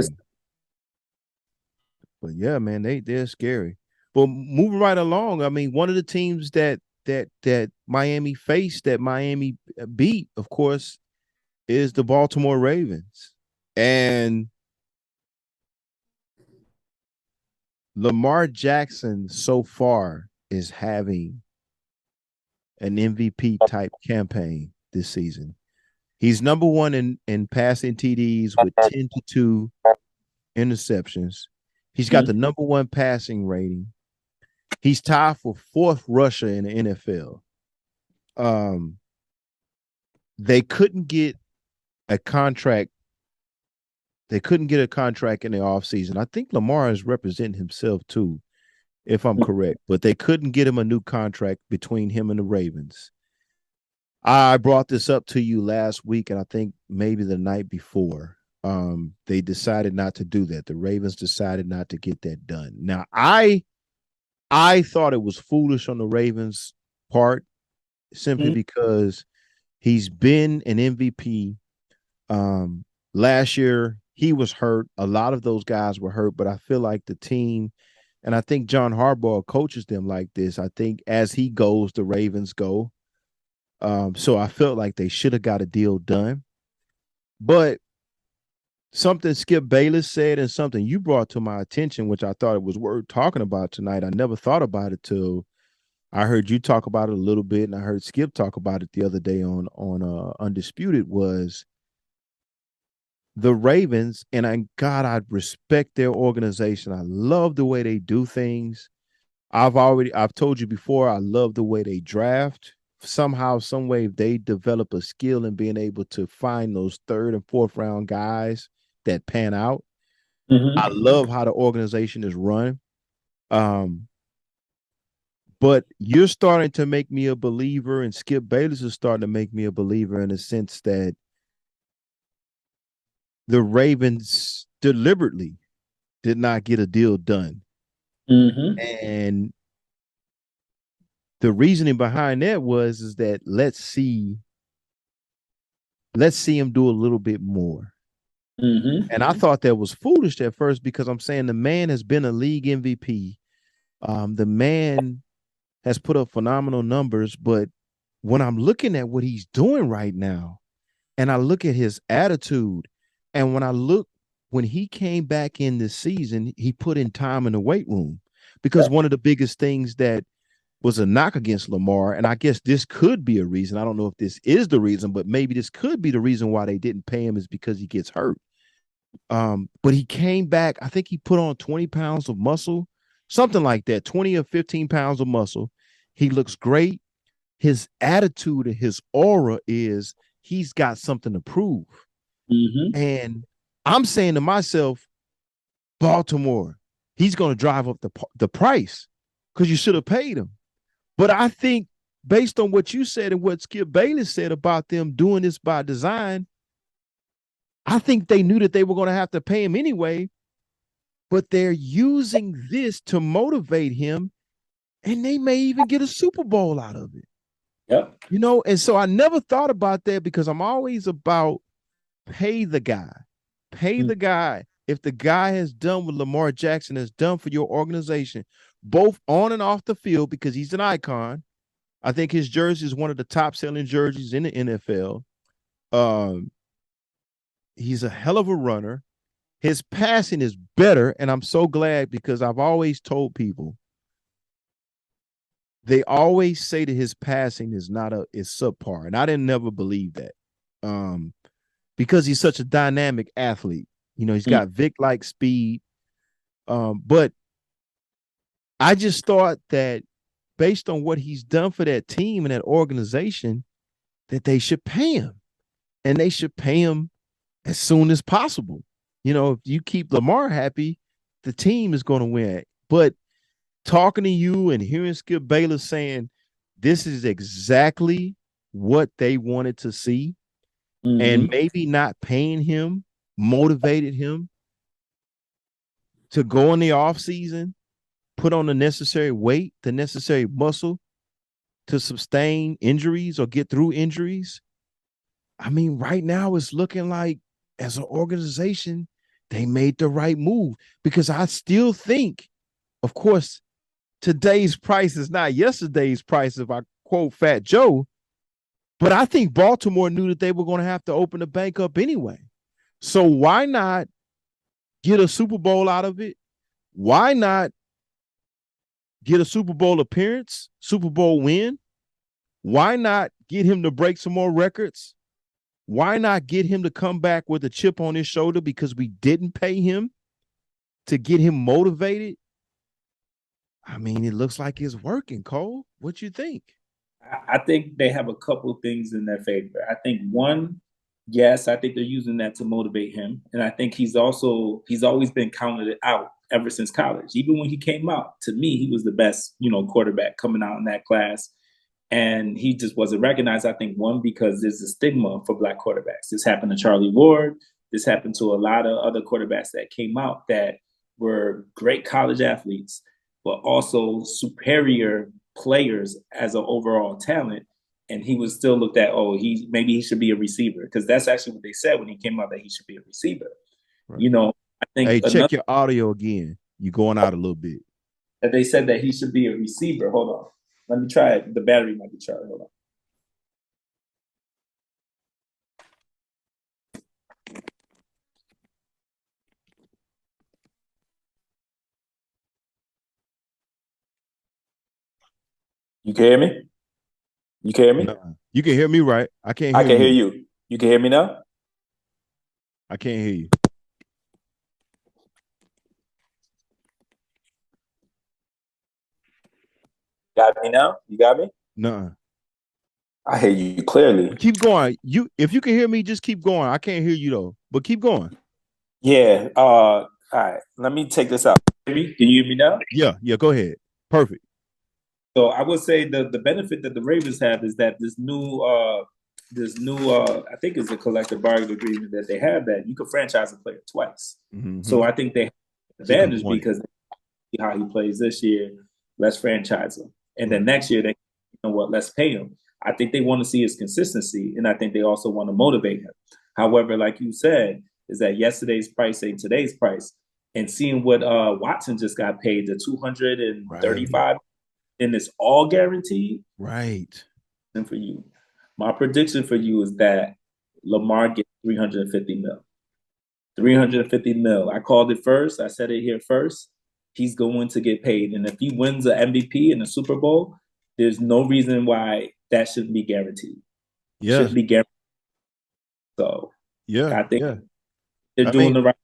yeah, man, they're scary. But moving right along, I mean, one of the teams that Miami faced, that Miami beat, of course, is the Baltimore Ravens. And Lamar Jackson so far is having an MVP type campaign this season. He's number one in passing TDs with 10 to 2 interceptions. He's got the number one passing rating. He's tied for fourth rusher in the NFL. They couldn't get a contract. They couldn't get a contract in the offseason. I think Lamar is representing himself too, if I'm correct. But they couldn't get him a new contract between him and the Ravens. I brought this up to you last week, and I think maybe the night before. They decided not to do that. The Ravens decided not to get that done. Now, I thought it was foolish on the Ravens' part, simply because he's been an MVP. Last year, he was hurt. A lot of those guys were hurt, but I feel like the team, and I think John Harbaugh coaches them like this. I think as he goes, the Ravens go. So I felt like they should have got a deal done. But something Skip Bayless said and something you brought to my attention, which I thought it was worth talking about tonight. I never thought about it till I heard you talk about it a little bit, and I heard Skip talk about it the other day on Undisputed, was the Ravens, and I respect their organization. I love the way they do things. I've told you before, I love the way they draft. Somehow, some way, they develop a skill in being able to find those third and fourth round guys that pan out. I love how the organization is run. But you're starting to make me a believer, and Skip Bayless is starting to make me a believer in the sense that the Ravens deliberately did not get a deal done. And the reasoning behind that is that let's see him do a little bit more. And I thought that was foolish at first, because I'm saying the man has been a league MVP. The man has put up phenomenal numbers, but when I'm looking at what he's doing right now, and I look at his attitude, and when he came back in this season, he put in time in the weight room, because one of the biggest things that was a knock against Lamar, and I guess this could be a reason. I don't know if this is the reason, but maybe this could be the reason why they didn't pay him, is because he gets hurt. But he came back. I think he put on 20 pounds of muscle, something like that, 20 or 15 pounds of muscle. He looks great. His attitude and his aura is he's got something to prove. And I'm saying to myself, Baltimore, he's going to drive up the price, because you should have paid him. But I think, based on what you said and what Skip Bayless said about them doing this by design, I think they knew that they were going to have to pay him anyway, but they're using this to motivate him, and they may even get a Super Bowl out of it. And so I never thought about that, because I'm always about pay the guy. Pay the guy. If the guy has done what Lamar Jackson has done for your organization, both on and off the field, because he's an icon. I think his jersey is one of the top selling jerseys in the NFL. He's a hell of a runner. His passing is better, and I'm so glad, because I've always told people, they always say that his passing is subpar, and I didn't never believe that, because he's such a dynamic athlete. He's got Vic-like speed, but I just thought that based on what he's done for that team and that organization, that they should pay him, and they should pay him as soon as possible. If you keep Lamar happy, the team is going to win. But talking to you and hearing Skip Bayless saying this is exactly what they wanted to see, and maybe not paying him motivated him to go in the offseason, put on the necessary weight, the necessary muscle to sustain injuries or get through injuries. I mean, right now it's looking like, as an organization, they made the right move, because I still think, of course, today's price is not yesterday's price, if I quote Fat Joe. But I think Baltimore knew that they were going to have to open the bank up anyway. So why not get a Super Bowl out of it? Why not get a Super Bowl appearance, Super Bowl win? Why not get him to break some more records? Why not get him to come back with a chip on his shoulder because we didn't pay him to get him motivated? I mean, it looks like it's working, Cole. What you think? I think they have a couple things in their favor. I think one, yes, I think they're using that to motivate him, and I think he's always been counted out ever since college. Even when he came out, to me, he was the best, quarterback coming out in that class, and he just wasn't recognized. I think one, because there's a stigma for Black quarterbacks. This happened to Charlie Ward. This happened to a lot of other quarterbacks that came out that were great college athletes, but also superior players as an overall talent, and he was still looked at, maybe he should be a receiver, because that's actually what they said when he came out, that he should be a receiver. Right. I think hey, check your audio again. You're going out a little bit. That they said that he should be a receiver. Hold on. Let me try it. The battery might be charged. Hold on. You can hear me? You can hear me? No. You can hear me, right? I can't hear you. I can hear you. You can hear me now? I can't hear you. Got me now? You got me? No. I hear you clearly. Keep going. If you can hear me, just keep going. I can't hear you though, but keep going. Yeah. All right. Let me take this out. Can you hear me now? Yeah. Go ahead. Perfect. So I would say the benefit that the Ravens have is that this new I think it's a collective bargaining agreement that they have, that you can franchise a player twice. Mm-hmm. So I think they have an advantage because they see how he plays this year. Let's franchise him, and then next year let's pay him. I think they want to see his consistency, and I think they also want to motivate him. However, like you said, is that yesterday's price ain't today's price, and seeing what Watson just got paid, the $235. Right. And it's all guaranteed. Right. And for you, my prediction for you is that Lamar gets $350 million. $350 million. I called it first. I said it here first. He's going to get paid. And if he wins the MVP in the Super Bowl, there's no reason why that shouldn't be guaranteed. Yeah. Shouldn't be guaranteed. So I think they're doing the right.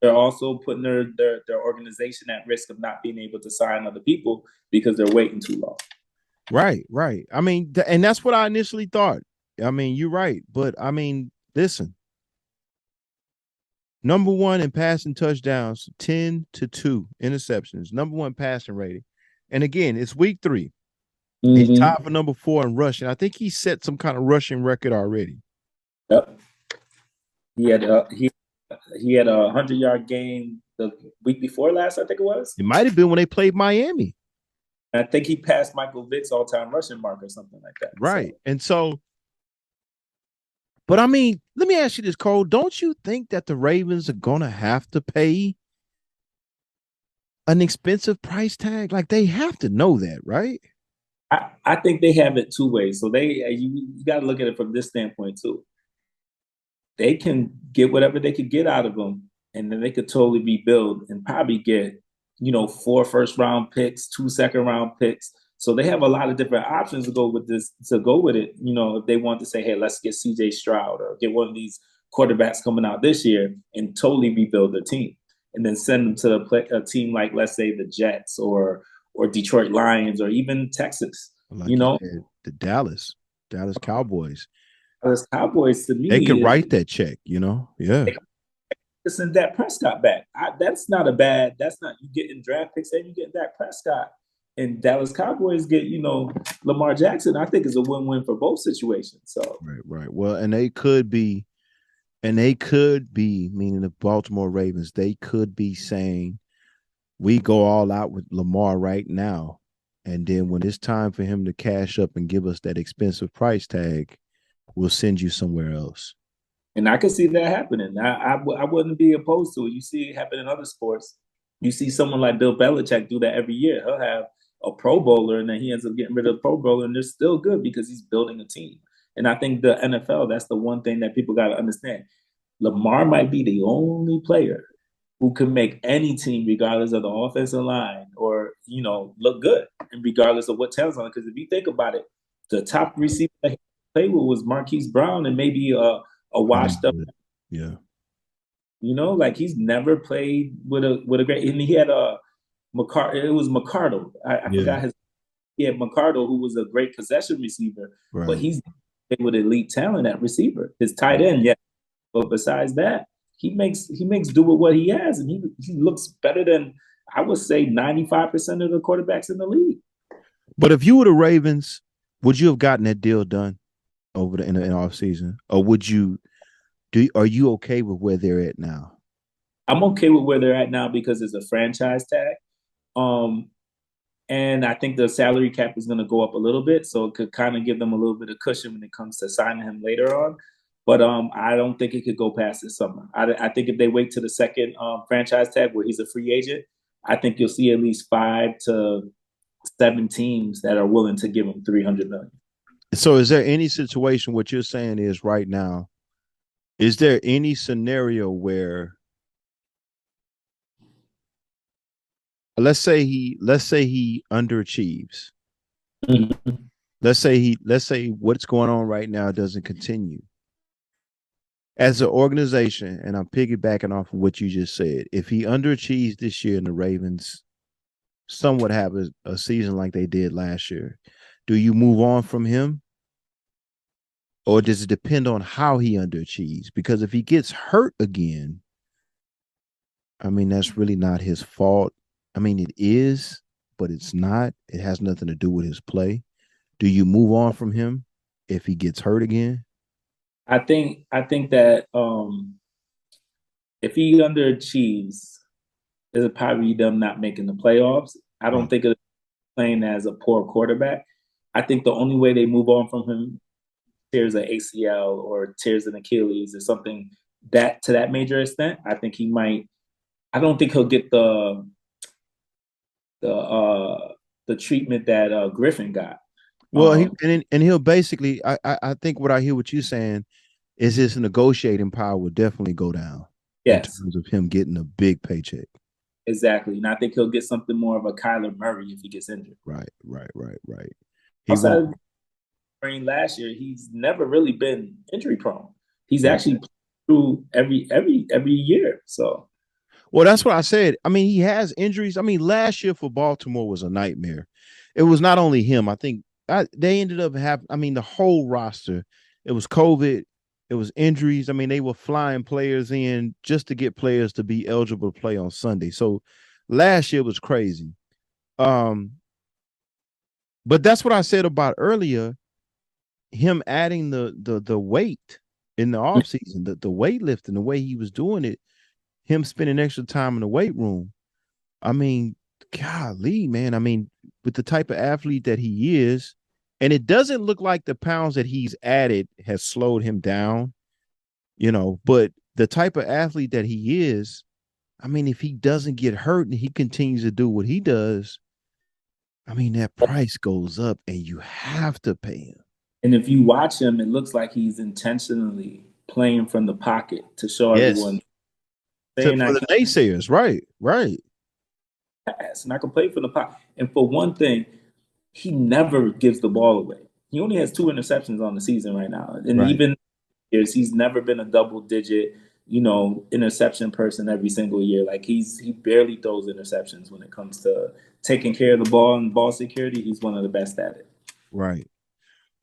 They're also putting their organization at risk of not being able to sign other people because they're waiting too long. Right. I mean, and that's what I initially thought. I mean, you're right. But I mean, listen, number one in passing touchdowns, 10-2 interceptions, number one passing rating. And again, it's week 3. Mm-hmm. He's tied for number 4 in rushing. I think he set some kind of rushing record already. Yep. He had a 100-yard game the week before last, I think it was. It might have been when they played Miami. I think he passed Michael Vick's all-time rushing mark or something like that. Right. So. And so, but I mean, let me ask you this, Cole. Don't you think that the Ravens are going to have to pay an expensive price tag? Like, they have to know that, right? I think they have it two ways. So you got to look at it from this standpoint too. They can get whatever they could get out of them, and then they could totally rebuild and probably get, 4 first-round picks, 2 second-round picks. So they have a lot of different options to go with it. If they want to say, hey, let's get CJ Stroud or get one of these quarterbacks coming out this year and totally rebuild their team, and then send them to a team like, let's say, the Jets or Detroit Lions or even Texas. Like the Dallas Cowboys. Dallas Cowboys, to me, they could write that check. Yeah. Listen, Dak Prescott back. That's not you getting draft picks and you getting Dak Prescott. And Dallas Cowboys get, Lamar Jackson. I think is a win-win for both situations. So right. Well, and they could be, meaning the Baltimore Ravens, they could be saying, we go all out with Lamar right now, and then when it's time for him to cash up and give us that expensive price tag, we'll send you somewhere else. And I could see that happening. I wouldn't be opposed to it. You see it happen in other sports. You see someone like Bill Belichick do that every year. He'll have a Pro Bowler, and then he ends up getting rid of the Pro Bowler, and they're still good because he's building a team. And I think the NFL, that's the one thing that people got to understand. Lamar might be the only player who can make any team, regardless of the offensive line, or look good, and regardless of what talent's on it. Because if you think about it, the top receiver that he played with was Marquise Brown, and maybe a washed up. Yeah. Like he's never played with a great, and he had a it was McCardle. I forgot his. He had McCardle, who was a great possession receiver, but he's with elite talent at receiver. His tight end, yeah. But besides that, he makes do with what he has, and he looks better than, I would say, 95% of the quarterbacks in the league. But if you were the Ravens, would you have gotten that deal done over in the offseason? Or would you are you okay with where they're at now? I'm okay with where they're at now because it's a franchise tag. And I think the salary cap is going to go up a little bit, so it could kind of give them a little bit of cushion when it comes to signing him later on. But I don't think it could go past this summer. I think if they wait to the second franchise tag where he's a free agent, I think you'll see at least 5 to 7 teams that are willing to give him $300 million. So is there any situation, what you're saying is right now, is there any scenario where let's say he underachieves. Mm-hmm. Let's say what's going on right now doesn't continue. As an organization, and I'm piggybacking off of what you just said, if he underachieves this year and the Ravens somewhat have a season like they did last year, do you move on from him? Or does it depend on how he underachieves? Because if he gets hurt again, I mean, that's really not his fault. I mean, it is, but it's not. It has nothing to do with his play. Do you move on from him if he gets hurt again? I think that if he underachieves, it'll probably be them not making the playoffs. I don't think it's playing as a poor quarterback. I think the only way they move on from him, tears an ACL or tears an Achilles or something that to that major extent, I think he might. I don't think he'll get the treatment that Griffin got. Well, he'll basically. I think what I hear what you're saying is his negotiating power would definitely go down. Yes, in terms of him getting a big paycheck. Exactly, and I think he'll get something more of a Kyler Murray if he gets injured. Right. Outside of last year, he's never really been injury prone. He's actually through every year. So, well, that's what I said. I mean, he has injuries. I mean, last year for Baltimore was a nightmare. It was not only him. I think they ended up having. I mean, the whole roster. It was COVID. It was injuries. I mean, they were flying players in just to get players to be eligible to play on Sunday. So last year was crazy. But that's what I said about earlier. Him adding the weight in the offseason, the weightlifting, the way he was doing it, him spending extra time in the weight room. I mean, golly, man. I mean, with the type of athlete that he is, and it doesn't look like the pounds that he's added has slowed him down, but the type of athlete that he is, I mean, if he doesn't get hurt and he continues to do what he does, I mean, that price goes up and you have to pay him. And if you watch him, it looks like he's intentionally playing from the pocket to show everyone. For the naysayers, right. And I can play from the pocket. And for one thing, he never gives the ball away. He only has 2 interceptions on the season right now. And even years, he's never been a double-digit, interception person every single year. Like he barely throws interceptions when it comes to taking care of the ball and ball security. He's one of the best at it. Right.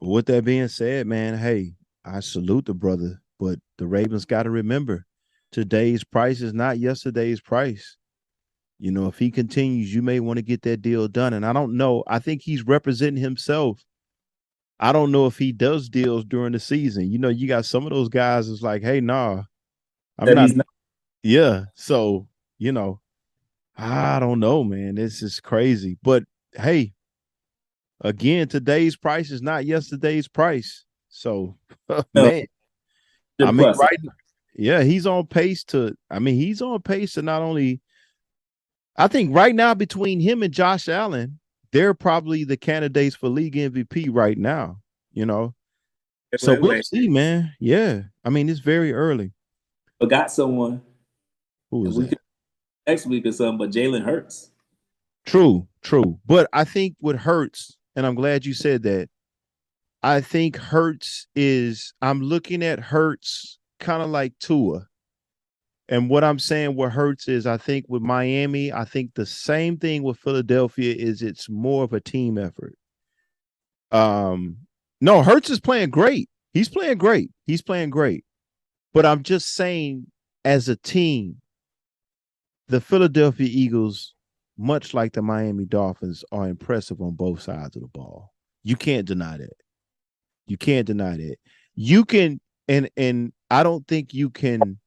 Well, with that being said, man, hey, I salute the brother, but the Ravens got to remember today's price is not yesterday's price. If he continues, you may want to get that deal done. And I don't know. I think he's representing himself. I don't know if he does deals during the season. You got some of those guys is like, hey, nah, I'm not. Yeah. So, I don't know, man. This is crazy. But hey, again, today's price is not yesterday's price. So, man, I mean, he's on pace to not only. I think right now between him and Josh Allen, they're probably the candidates for league MVP right now, you know. So Wait, we'll wait. see, man. Yeah. I mean, it's very early. Forgot someone, Who and was we that? could next week or something. But Jalen Hurts. True, true. But I think what hurts, and I'm glad you said that. I think Hurts is, I'm looking at Hurts kind of like Tua. And what I'm saying what hurts is I think with Miami, I think the same thing with Philadelphia is it's more of a team effort. Um, no, Hurts is playing great. He's playing great. He's playing great. But I'm just saying, as a team, the Philadelphia Eagles, much like the Miami Dolphins, are impressive on both sides of the ball. You can't deny that. You can't deny that. You can, and I don't think you can,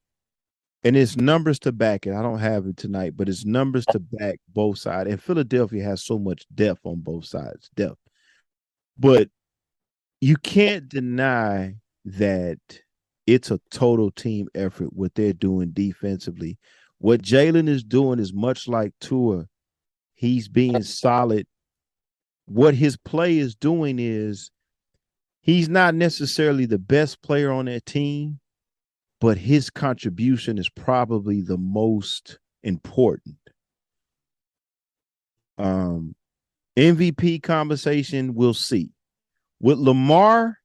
and it's numbers to back it. I don't have it tonight, but it's numbers to back both sides. And Philadelphia has so much depth on both sides, depth. But you can't deny that it's a total team effort what they're doing defensively. What Jalen is doing is much like Tua. He's being solid. What his play is doing is he's not necessarily the best player on that team, but his contribution is probably the most important. MVP conversation, we'll see. With Lamar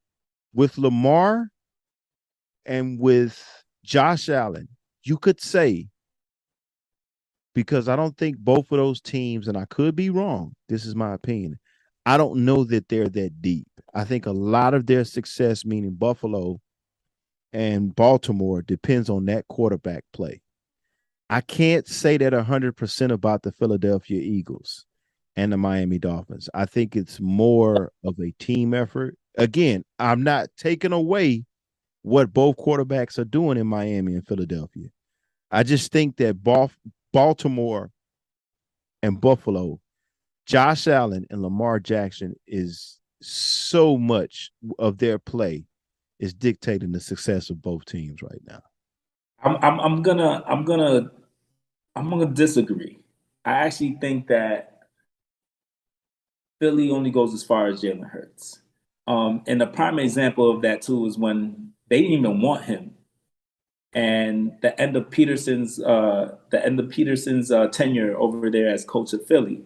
and with Josh Allen, you could say, because I don't think both of those teams, and I could be wrong, this is my opinion, I don't know that they're that deep. I think a lot of their success, meaning Buffalo and Baltimore, depends on that quarterback play. I can't say that 100% about the Philadelphia Eagles and the Miami Dolphins. I think it's more of a team effort. Again, I'm not taking away what both quarterbacks are doing in Miami and Philadelphia. I just think that Baltimore and Buffalo, Josh Allen and Lamar Jackson is so much of their play is dictating the success of both teams right now. I'm gonna disagree. I actually think that Philly only goes as far as Jalen Hurts. And the prime example of that too is when they didn't even want him, and the end of Peterson's tenure over there as coach of Philly,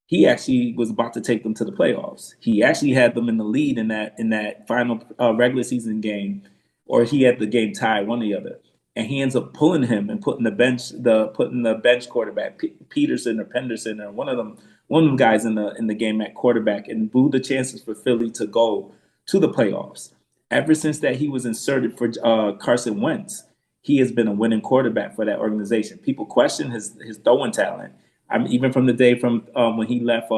he actually was about to take them to the playoffs. He actually had them in the lead in that final regular season game, or he had the game tied, one or the other. And he ends up pulling him and putting the bench quarterback Peterson or Penderson or one of them guys in the game at quarterback, and blew the chances for Philly to go to the playoffs. Ever since that he was inserted for Carson Wentz, he has been a winning quarterback for that organization. People question his throwing talent. I mean, even from the day from when he left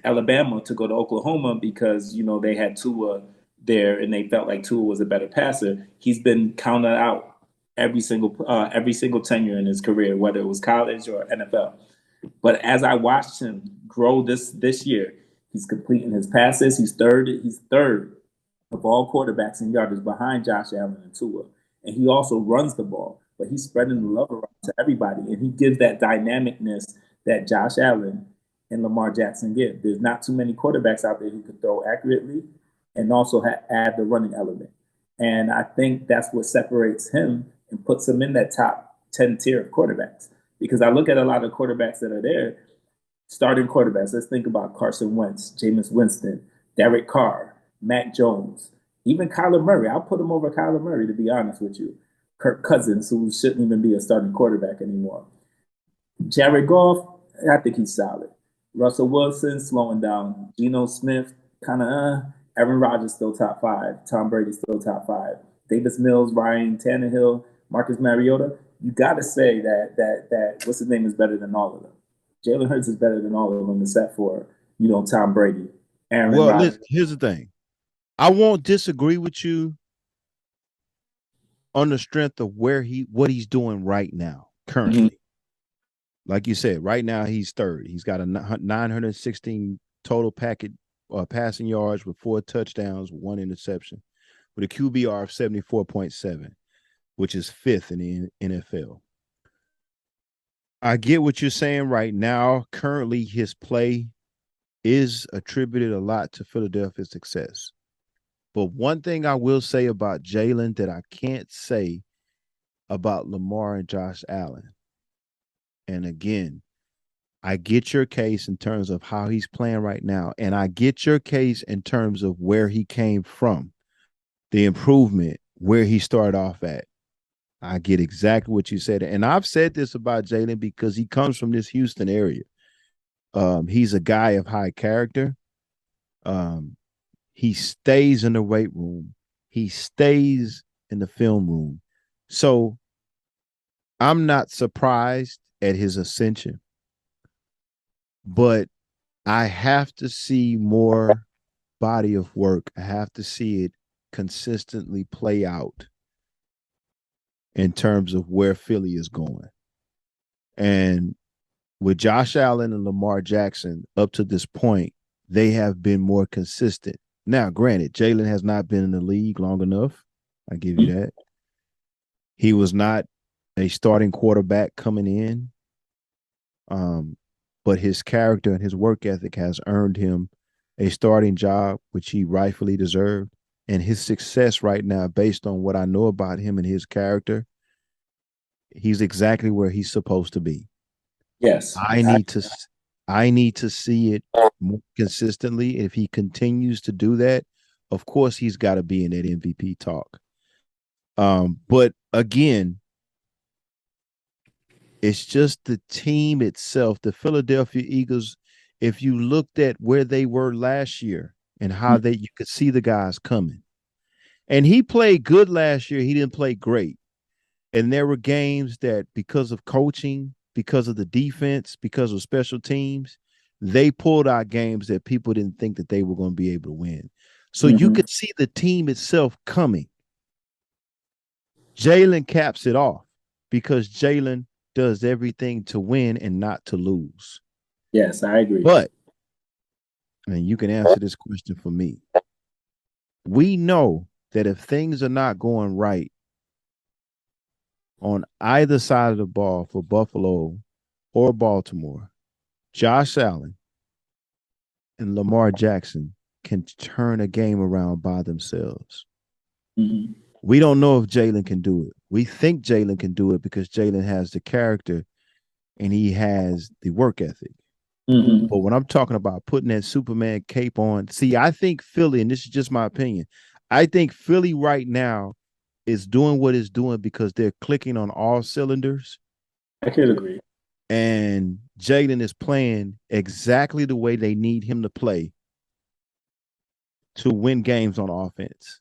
Alabama to go to Oklahoma, because they had Tua there and they felt like Tua was a better passer. He's been counted out every single tenure in his career, whether it was college or NFL. But as I watched him grow this year, he's completing his passes. He's third. He's third of all quarterbacks in yardage behind Josh Allen and Tua. And he also runs the ball, but he's spreading the love around to everybody. And he gives that dynamicness that Josh Allen and Lamar Jackson give. There's not too many quarterbacks out there who can throw accurately and also add the running element. And I think that's what separates him and puts him in that top 10 tier of quarterbacks. Because I look at a lot of quarterbacks that are there, starting quarterbacks. Let's think about Carson Wentz, Jameis Winston, Derek Carr, Mac Jones, even Kyler Murray. I'll put him over Kyler Murray, to be honest with you. Kirk Cousins, who shouldn't even be a starting quarterback anymore. Jared Goff, I think he's solid. Russell Wilson slowing down. Geno Smith, kind of Aaron Rodgers still top five. Tom Brady still top five. Davis Mills, Ryan Tannehill, Marcus Mariota. You got to say that what's his name is better than all of them. Jalen Hurts is better than all of them, except for Tom Brady, Aaron Well, Rodgers. here's the thing. I won't disagree with you on the strength of what he's doing right now, currently. Mm-hmm. Like you said, right now he's third. He's got a 916 total passing yards with 4 touchdowns, 1 interception, with a QBR of 74.7, which is 5th in the NFL. I get what you're saying right now. Currently, his play is attributed a lot to Philadelphia's success. But one thing I will say about Jalen that I can't say about Lamar and Josh Allen. And again, I get your case in terms of how he's playing right now. And I get your case in terms of where he came from, the improvement, where he started off at. I get exactly what you said. And I've said this about Jalen because he comes from this Houston area. He's a guy of high character. He stays in the weight room. He stays in the film room. So I'm not surprised at his ascension, but I have to see more body of work. I have to see it consistently play out in terms of where Philly is going. And with Josh Allen and Lamar Jackson up to this point, they have been more consistent. Now, granted, Jalen has not been in the league long enough. I give you that. He was not a starting quarterback coming in. But his character and his work ethic has earned him a starting job, which he rightfully deserved. And his success right now, based on what I know about him and his character, he's exactly where he's supposed to be. Yes. I need to see it more consistently. If he continues to do that, of course he's got to be in that MVP talk. But again, it's just the team itself, the Philadelphia Eagles. If you looked at where they were last year and how you could see the guys coming. And he played good last year. He didn't play great. And there were games that because of coaching, because of the defense, because of special teams, they pulled out games that people didn't think that they were going to be able to win. So you could see the team itself coming. Jalen caps it off because Jalen does everything to win and not to lose. Yes, I agree. But, and you can answer this question for me. We know that if things are not going right on either side of the ball for Buffalo or Baltimore, Josh Allen and Lamar Jackson can turn a game around by themselves. We don't know if Jalen can do it. We think Jalen can do it because Jalen has the character and he has the work ethic. But when I'm talking about putting that Superman cape on, see, I think Philly, and this is just my opinion, I think Philly right now is doing what it's doing because they're clicking on all cylinders. I could agree. And Jalen is playing exactly the way they need him to play to win games on offense.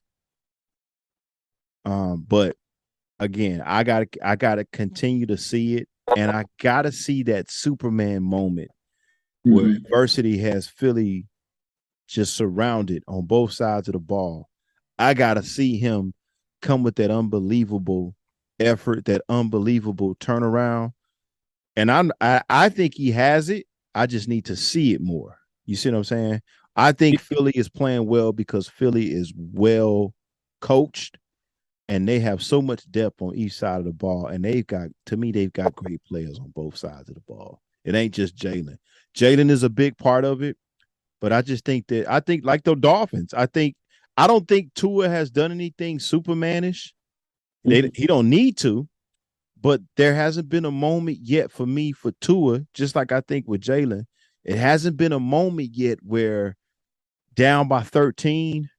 But again, I gotta continue to see it, and I gotta see that Superman moment where adversity has Philly just surrounded on both sides of the ball. I gotta see him come with that unbelievable effort, that unbelievable turnaround. And I think he has it. I just need to see it more. You see what I'm saying? I think Philly is playing well because Philly is well coached and they have so much depth on each side of the ball. And they've got great players on both sides of the ball. It ain't just Jalen. Jalen is a big part of it, but I think like the Dolphins, I don't think Tua has done anything Supermanish. He don't need to, but there hasn't been a moment yet for me for Tua, just like I think with Jalen. It hasn't been a moment yet where down by 13.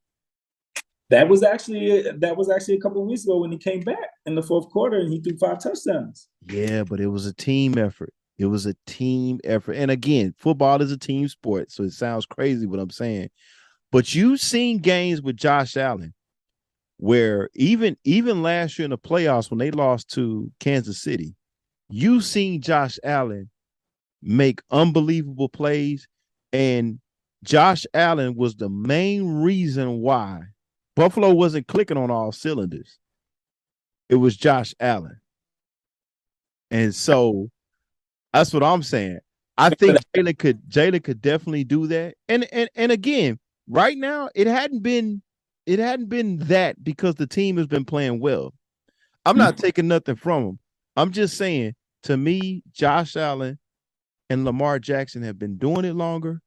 That was actually a couple of weeks ago when he came back in the fourth quarter and he threw 5 touchdowns. Yeah, but it was a team effort. It was a team effort. And again, football is a team sport, so it sounds crazy what I'm saying. But you've seen games with Josh Allen where even last year in the playoffs when they lost to Kansas City, you've seen Josh Allen make unbelievable plays. And Josh Allen was the main reason why Buffalo wasn't clicking on all cylinders. It was Josh Allen. And so that's what I'm saying. I think Jalen could definitely do that. And again, right now, it hadn't been that because the team has been playing well. I'm not taking nothing from them. I'm just saying, to me, Josh Allen and Lamar Jackson have been doing it longer,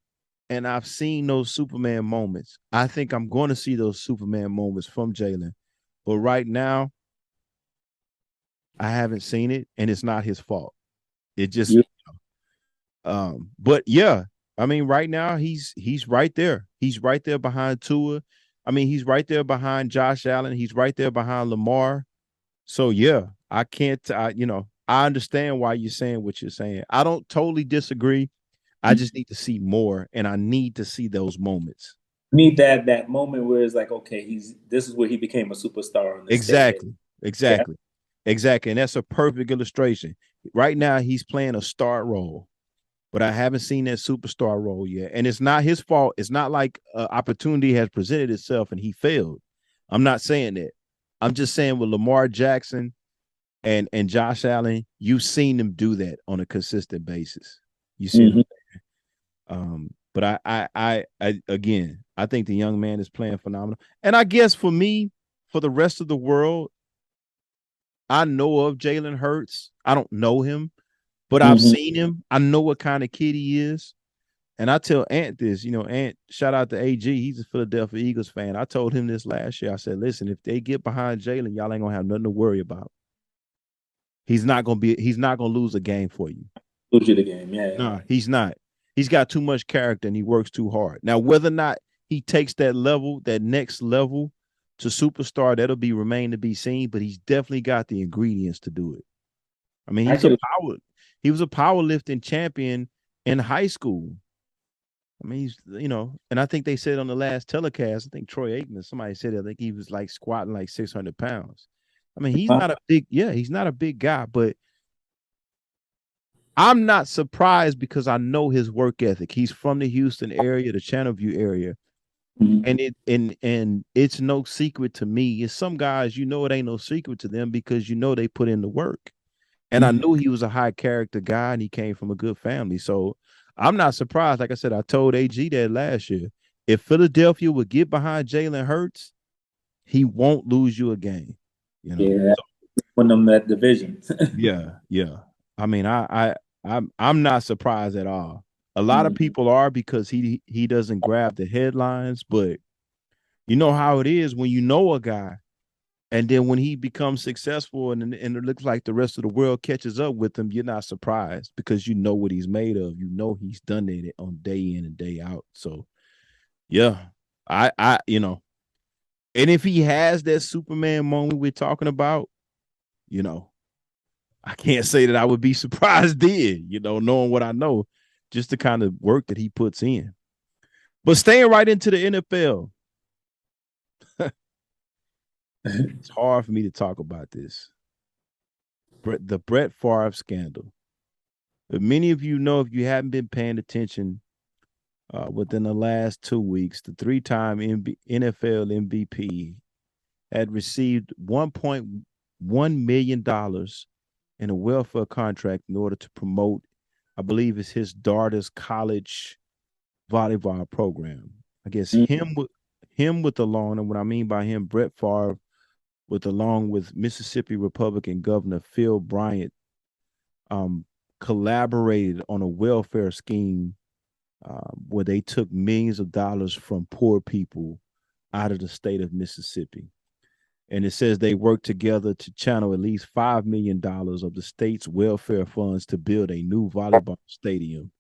and I've seen those Superman moments. I think I'm going to see those Superman moments from Jalen. But right now, I haven't seen it, and it's not his fault. It just but yeah, I mean, right now he's right there. He's right there behind Tua. I mean, he's right there behind Josh Allen. He's right there behind Lamar. So yeah, I can't. I understand why you're saying what you're saying. I don't totally disagree. I just need to see more, and I need to see those moments. Need that moment where it's like, okay, this is where he became a superstar on the stage. Exactly. And that's a perfect illustration. Right now, he's playing a star role, but I haven't seen that superstar role yet. And it's not his fault. It's not like opportunity has presented itself and he failed. I'm not saying that. I'm just saying with Lamar Jackson and Josh Allen, you've seen them do that on a consistent basis. You see but I again, I think the young man is playing phenomenal. And I guess for me, for the rest of the world, I know of Jalen Hurts. I don't know him, but I've seen him. I know what kind of kid he is. And I tell Ant this, Ant, shout out to AG. He's a Philadelphia Eagles fan. I told him this last year. I said, listen, if they get behind Jalen, y'all ain't gonna have nothing to worry about. He's not gonna lose a game for you. Lose you the game, yeah. No, he's not. He's got too much character and he works too hard. Now, whether or not he takes that next level to superstar, that'll remain to be seen, but he's definitely got the ingredients to do it. I mean, he was a powerlifting champion in high school. I mean, and I think they said on the last telecast, I think Troy Aikman, somebody said it, I think he was like squatting like 600 pounds. I mean, he's not a big guy, but I'm not surprised because I know his work ethic. He's from the Houston area, the Channelview area. And it's no secret to me. It's some guys, it ain't no secret to them because they put in the work. And I knew he was a high character guy and he came from a good family. So I'm not surprised. Like I said, I told AG that last year. If Philadelphia would get behind Jalen Hurts, he won't lose you a game. Yeah, win them that division. yeah. I mean, I'm not surprised at all. A lot of people are because he doesn't grab the headlines, but you know how it is when you know a guy, and then when he becomes successful and it looks like the rest of the world catches up with him, you're not surprised because you know what he's made of. You know he's done it on day in and day out. So yeah, I and if he has that Superman moment we're talking about, I can't say that I would be surprised then, knowing what I know, just the kind of work that he puts in. But staying right into the NFL, it's hard for me to talk about this. The Brett Favre scandal. But many of you know, if you haven't been paying attention within the last 2 weeks, the three-time NFL MVP had received $1.1 million in a welfare contract in order to promote, I believe it's his daughter's college volleyball program. I guess him with the loan, and what I mean by him, Brett Favre, along with Mississippi Republican Governor Phil Bryant, collaborated on a welfare scheme where they took millions of dollars from poor people out of the state of Mississippi. And it says they worked together to channel at least $5 million of the state's welfare funds to build a new volleyball stadium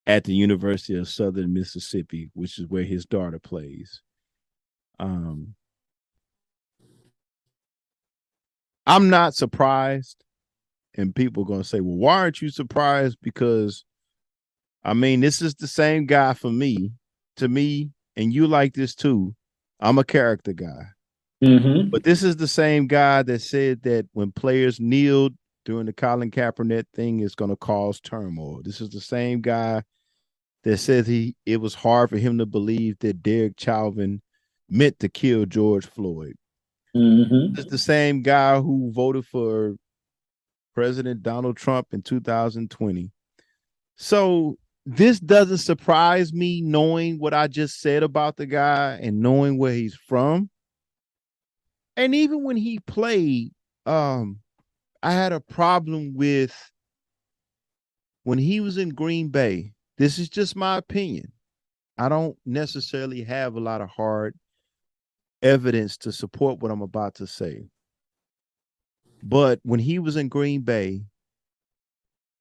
at the University of Southern Mississippi, which is where his daughter plays. I'm not surprised. And people are going to say, well, why aren't you surprised? Because, I mean, this is the same guy to me, and you like this too. I'm a character guy. But this is the same guy that said that when players kneeled during the Colin Kaepernick thing, it's going to cause turmoil. This is the same guy that says it was hard for him to believe that Derek Chauvin meant to kill George Floyd. This is the same guy who voted for President Donald Trump in 2020. So this doesn't surprise me, knowing what I just said about the guy and knowing where he's from. And even when he played, I had a problem with when he was in Green Bay. This is just my opinion. I don't necessarily have a lot of hard evidence to support what I'm about to say. But when he was in Green Bay,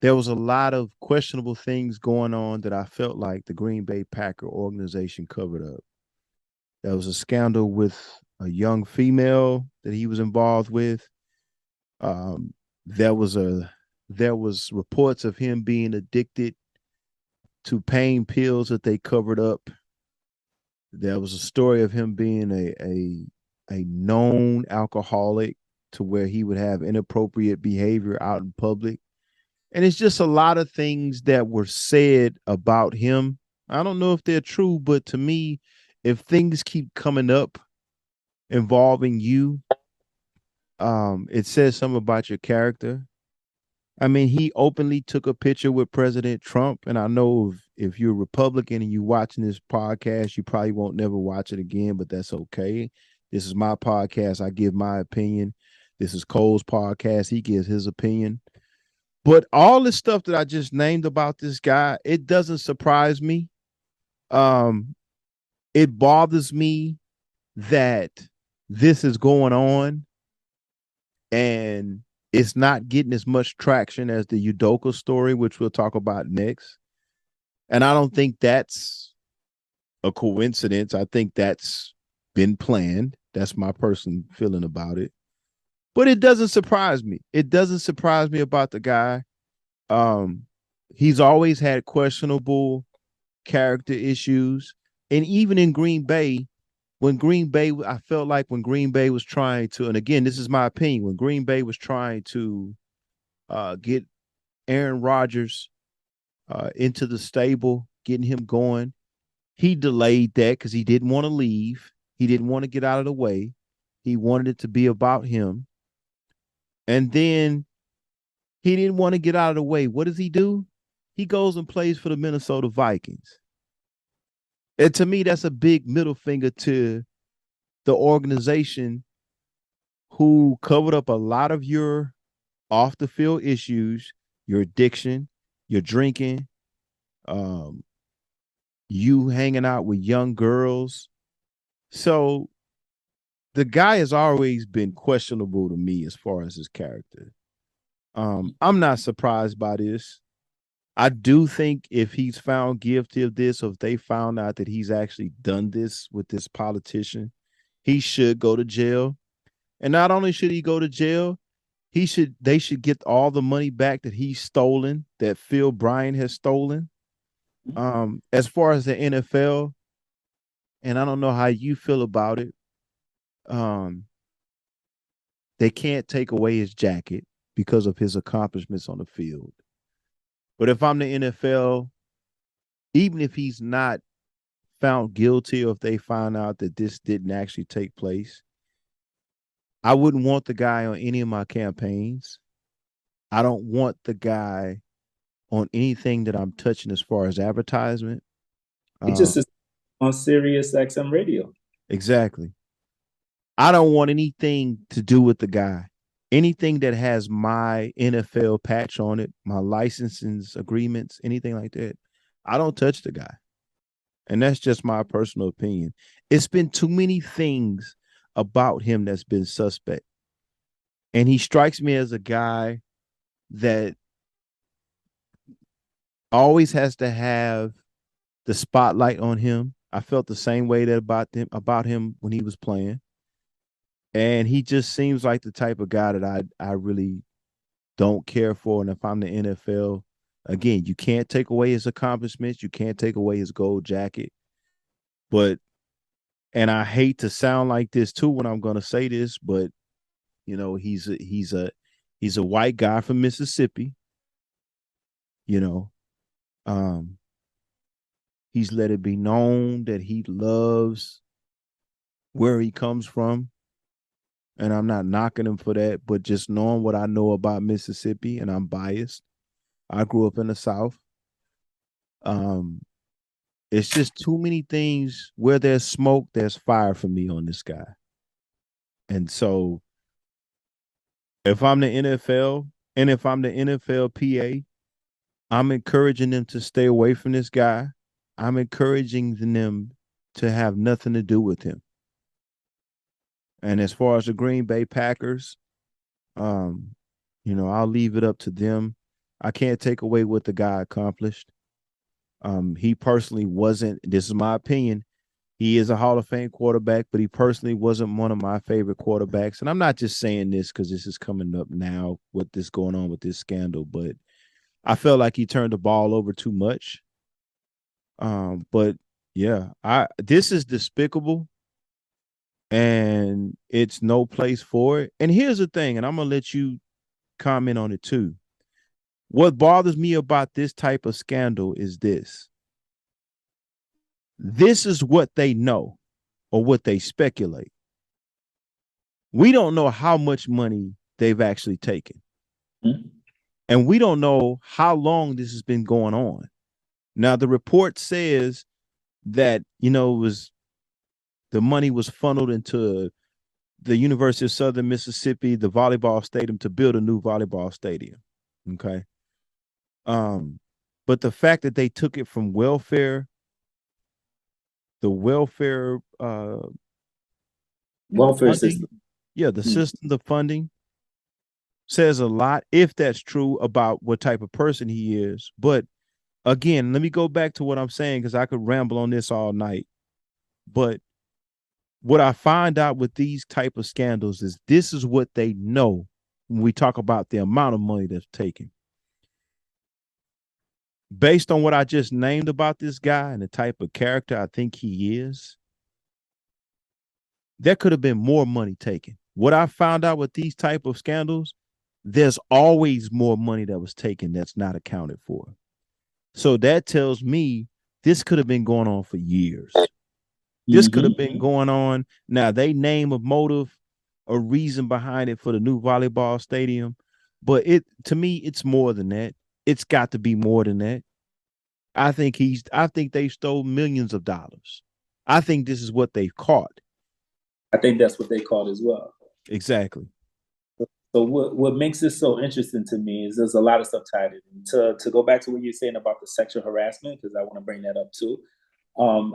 there was a lot of questionable things going on that I felt like the Green Bay Packer organization covered up. There was a scandal with a young female that he was involved with. Um, there was reports of him being addicted to pain pills that they covered up. There was a story of him being a known alcoholic to where he would have inappropriate behavior out in public. And it's just a lot of things that were said about him. I don't know if they're true, but to me, if things keep coming up involving you, it says something about your character. I mean, he openly took a picture with President Trump, and I know if you're a Republican and you're watching this podcast, you probably won't never watch it again, but that's okay. This is my podcast. I give my opinion. This is Cole's podcast. He gives his opinion. But all this stuff that I just named about this guy, it doesn't surprise me. It bothers me that this is going on and it's not getting as much traction as the Udoka story, which we'll talk about next. And I don't think that's a coincidence. I think that's been planned. That's my personal feeling about it. But it doesn't surprise me. It doesn't surprise me about the guy. He's always had questionable character issues. And even in Green Bay, I felt like when Green Bay was trying to, and again, this is my opinion, when Green Bay was trying to get Aaron Rodgers into the stable, getting him going, he delayed that because he didn't want to leave. He didn't want to get out of the way. He wanted it to be about him. And then he didn't want to get out of the way. What does he do? He goes and plays for the Minnesota Vikings. And to me, that's a big middle finger to the organization who covered up a lot of your off the field issues, your addiction, your drinking, you hanging out with young girls. So the guy has always been questionable to me as far as his character. I'm not surprised by this. I do think if he's found guilty of this, or if they found out that he's actually done this with this politician, he should go to jail. And not only should he go to jail, they should get all the money back that he's stolen, that Phil Bryant has stolen. As far as the NFL, and I don't know how you feel about it, they can't take away his jacket because of his accomplishments on the field. But if I'm the NFL, even if he's not found guilty or if they find out that this didn't actually take place, I wouldn't want the guy on any of my campaigns. I don't want the guy on anything that I'm touching as far as advertisement. He just is on Sirius XM radio. Exactly. I don't want anything to do with the guy. Anything that has my NFL patch on it, my licensing agreements, anything like that, I don't touch the guy. And that's just my personal opinion. It's been too many things about him that's been suspect. And he strikes me as a guy that always has to have the spotlight on him. I felt the same way about him when he was playing. And he just seems like the type of guy that I really don't care for. And if I'm the NFL, again, you can't take away his accomplishments. You can't take away his gold jacket. And I hate to sound like this too when I'm going to say this, but you know, he's a white guy from Mississippi. You know, he's let it be known that he loves where he comes from. And I'm not knocking him for that, but just knowing what I know about Mississippi, and I'm biased. I grew up in the South. It's just too many things. Where there's smoke, there's fire for me on this guy. And so if I'm the NFL and if I'm the NFLPA, I'm encouraging them to stay away from this guy. I'm encouraging them to have nothing to do with him. And as far as the Green Bay Packers, I'll leave it up to them. I can't take away what the guy accomplished. He personally wasn't, this is my opinion, he is a Hall of Fame quarterback, but he personally wasn't one of my favorite quarterbacks. And I'm not just saying this because this is coming up now with this going on with this scandal, but I felt like he turned the ball over too much. But yeah, this is despicable and it's no place for it. And here's the thing, and I'm gonna let you comment on it too. What bothers me about this type of scandal is this. This is what they know or what they speculate. We don't know how much money they've actually taken. Mm-hmm. And we don't know how long this has been going on. Now, the report says that, the money was funneled into the University of Southern Mississippi, the volleyball stadium, to build a new volleyball stadium. Okay. But the fact that they took it from welfare, the welfare funding, system. Yeah, the system, the funding says a lot, if that's true, about what type of person he is. But again, let me go back to what I'm saying, because I could ramble on this all night. But what I find out with these type of scandals is this is what they know when we talk about the amount of money that's taken. Based on what I just named about this guy and the type of character I think he is, there could have been more money taken. What I found out with these type of scandals, there's always more money that was taken that's not accounted for. So that tells me this could have been going on for years. This could have been going on. Now, they name a motive, a reason behind it for the new volleyball stadium, but to me, it's more than that. It's got to be more than that. I think they stole millions of dollars. I think this is what they've caught. I think that's what they caught as well. Exactly. So what makes this so interesting to me is there's a lot of stuff tied in. To go back to what you're saying about the sexual harassment, because I want to bring that up too.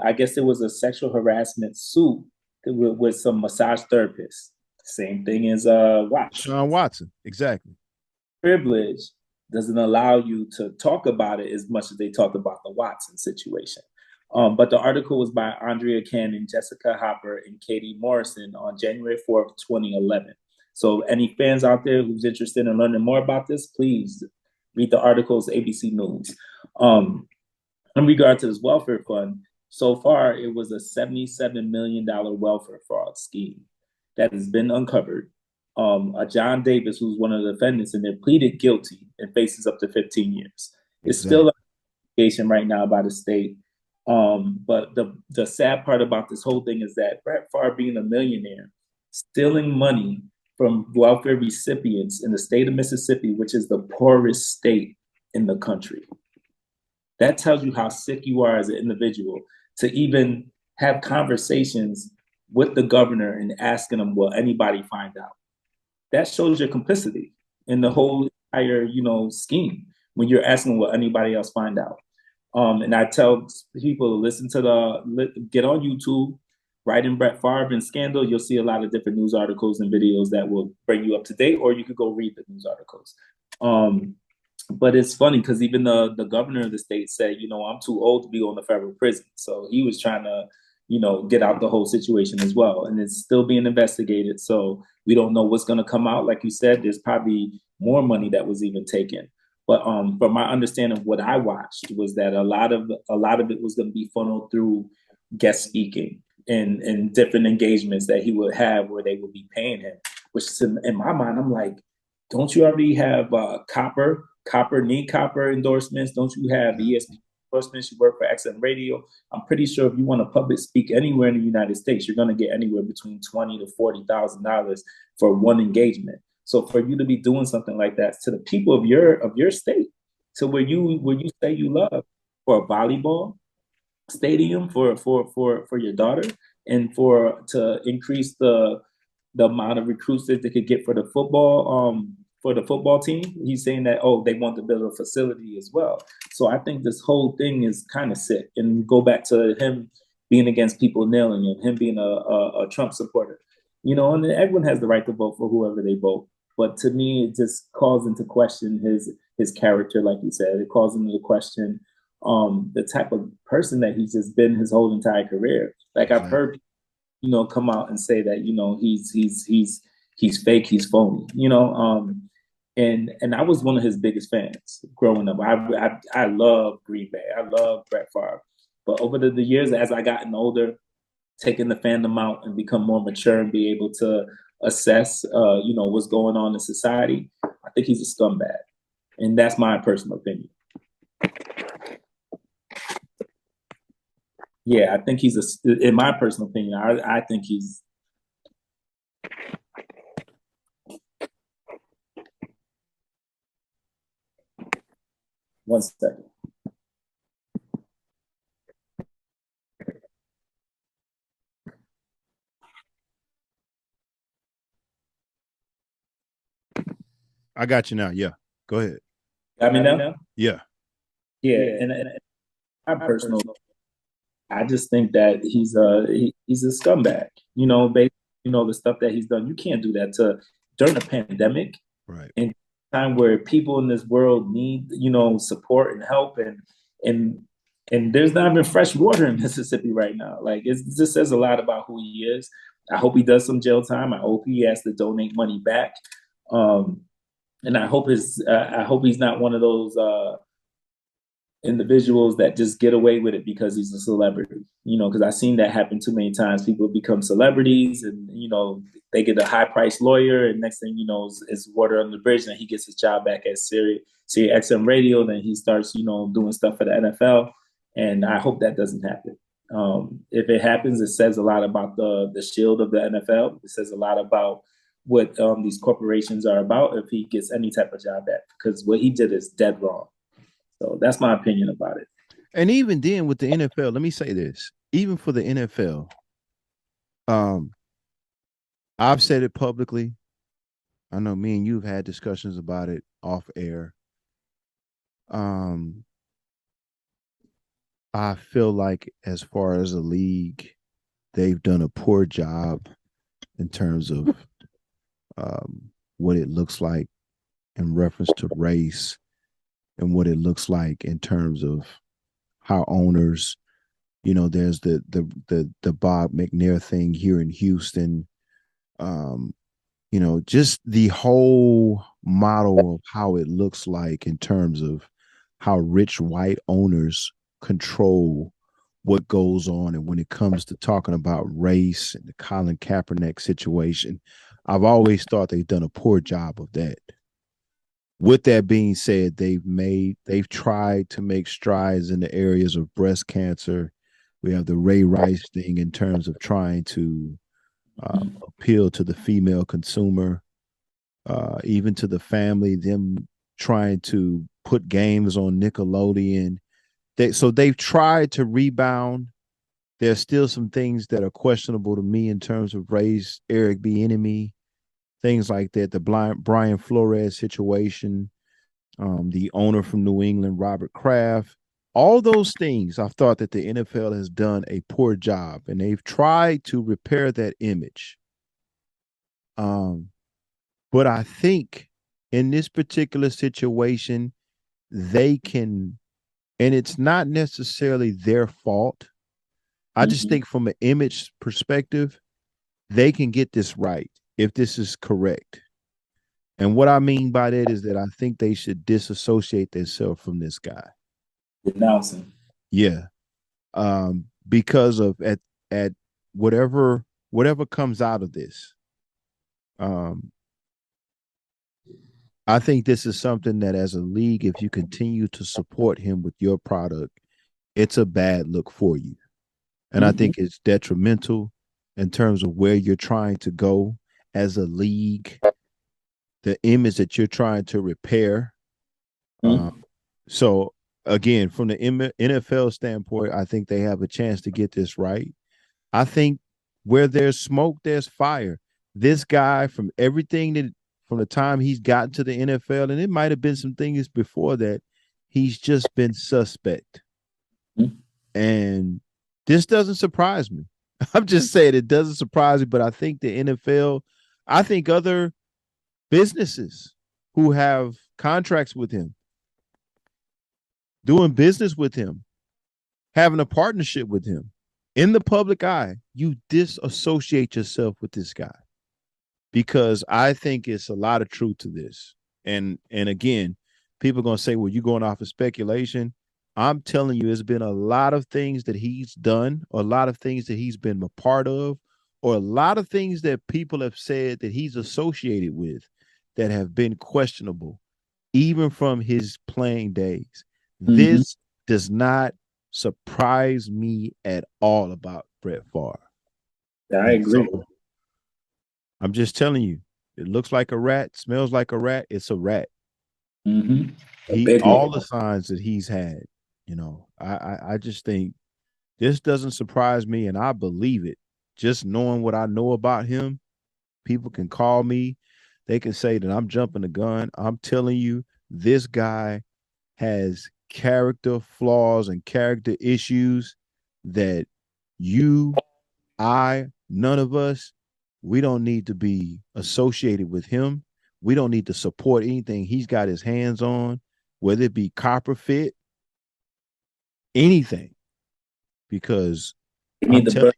I guess there was a sexual harassment suit with some massage therapists. Same thing as Watson. Sean Watson, exactly. Privilege doesn't allow you to talk about it as much as they talked about the Watson situation. But the article was by Andrea Cannon, Jessica Hopper, and Katie Morrison on January 4th, 2011. So any fans out there who's interested in learning more about this, please read the articles, ABC News. In regard to this welfare fund, so far it was a $77 million welfare fraud scheme that has been uncovered. John Davis, who's one of the defendants in there, pleaded guilty and faces up to 15 years. It's still an investigation right now by the state. But the sad part about this whole thing is that Brett Favre, being a millionaire, stealing money from welfare recipients in the state of Mississippi, which is the poorest state in the country. That tells you how sick you are as an individual to even have conversations with the governor and asking him, will anybody find out? That shows your complicity in the whole entire, scheme when you're asking, will anybody else find out? And I tell people to listen to get on YouTube, write in Brett Favre and scandal. You'll see a lot of different news articles and videos that will bring you up to date, or you could go read the news articles. But it's funny because even the governor of the state said, I'm too old to be on the federal prison. So he was trying to, get out the whole situation as well. And it's still being investigated. So we don't know what's going to come out. Like you said, there's probably more money that was even taken. But from my understanding of what I watched was that a lot of it was going to be funneled through guest speaking and different engagements that he would have where they would be paying him, which in my mind, I'm like, don't you already have Copper endorsements? Don't you have ESPN endorsements? You work for XM Radio. I'm pretty sure if you want to public speak anywhere in the United States, you're going to get anywhere between $20,000 to $40,000 for one engagement. So for you to be doing something like that to the people of your state, to where you say you love, for a volleyball stadium for your daughter, and to increase the amount of recruits that they could get for the football for the football team. He's saying that, oh, they want to build a facility as well. So I think this whole thing is kind of sick. And go back to him being against people kneeling and him being a Trump supporter. And everyone has the right to vote for whoever they vote. But to me, it just calls into question his character, like you said. It calls into question the type of person that he's just been his whole entire career. Like I've heard, come out and say that, he's fake, he's phony, and I was one of his biggest fans growing up. I love Green Bay. I love Brett Favre. But over the years, as I gotten older, taking the fandom out and become more mature and be able to assess, what's going on in society, I think he's a scumbag, and that's my personal opinion. Yeah, I think in my personal opinion, I think he's. One second. I got you now. Yeah, go ahead. Got me now? Yeah. Yeah, and my personal, I just think that he's a scumbag. Based, the stuff that he's done. You can't do that during a pandemic, right? In a time where people in this world need support and help, and there's not even fresh water in Mississippi right now. Like it just says a lot about who he is. I hope he does some jail time. I hope he has to donate money back, and I hope he's not one of those individuals that just get away with it because he's a celebrity, because I've seen that happen too many times. People become celebrities and, they get a high priced lawyer and next thing you know is water on the bridge and he gets his job back at Sirius XM radio. Then he starts, doing stuff for the NFL. And I hope that doesn't happen. If it happens, it says a lot about the shield of the NFL. It says a lot about what these corporations are about if he gets any type of job back, because what he did is dead wrong. So that's my opinion about it. And even then with the NFL, let me say this, even for the NFL, I've said it publicly. I know me and you've had discussions about it off air. I feel like as far as a league, they've done a poor job in terms of what it looks like in reference to race and what it looks like in terms of how owners, there's the Bob McNair thing here in Houston. Just the whole model of how it looks like in terms of how rich white owners control what goes on. And when it comes to talking about race and the Colin Kaepernick situation, I've always thought they've done a poor job of that. With that being said, they've tried to make strides in the areas of breast cancer. We have the Ray Rice thing in terms of trying to appeal to the female consumer, even to the family, them trying to put games on Nickelodeon. So they've tried to rebound. There's still some things that are questionable to me in terms of race, Eric Bieniemy, things like that, the Brian Flores situation, the owner from New England, Robert Kraft, all those things. I've thought that the NFL has done a poor job, and they've tried to repair that image. But I think in this particular situation, they can, and it's not necessarily their fault. I just think from an image perspective, they can get this right if this is correct. And what I mean by that is that I think they should disassociate themselves from this guy. Denouncing. Yeah. Because of at whatever comes out of this. I think this is something that as a league, if you continue to support him with your product, it's a bad look for you. And I think it's detrimental in terms of where you're trying to go as a league, the image that you're trying to repair. So again, from the NFL standpoint, I think they have a chance to get this right. I think where there's smoke, there's fire. This guy, from everything that from the time he's gotten to the NFL, and it might have been some things before that, he's just been suspect. Mhm. And this doesn't surprise me. I'm just saying it doesn't surprise me, but I think the NFL, I think other businesses who have contracts with him, doing business with him, having a partnership with him, in the public eye, you disassociate yourself with this guy, because I think it's a lot of truth to this. And again, people are gonna say, well, you're going off of speculation. I'm telling you, there's been a lot of things that he's done, or a lot of things that he's been a part of, or a lot of things that people have said that he's associated with that have been questionable, even from his playing days. Mhm. This does not surprise me at all about Brett Favre. I And agree. so I'm just telling you, it looks like a rat, smells like a rat. It's a rat. Mm-hmm. A He big all one. the signs that he's had, I just think this doesn't surprise me, and I believe it. Just knowing what I know about him, people can call me, they can say that I'm jumping the gun. I'm telling you, this guy has character flaws and character issues that you, none of us, we don't need to be associated with him. We don't need to support anything he's got his hands on, whether it be copper fit, anything, because They I'm need to telling burn.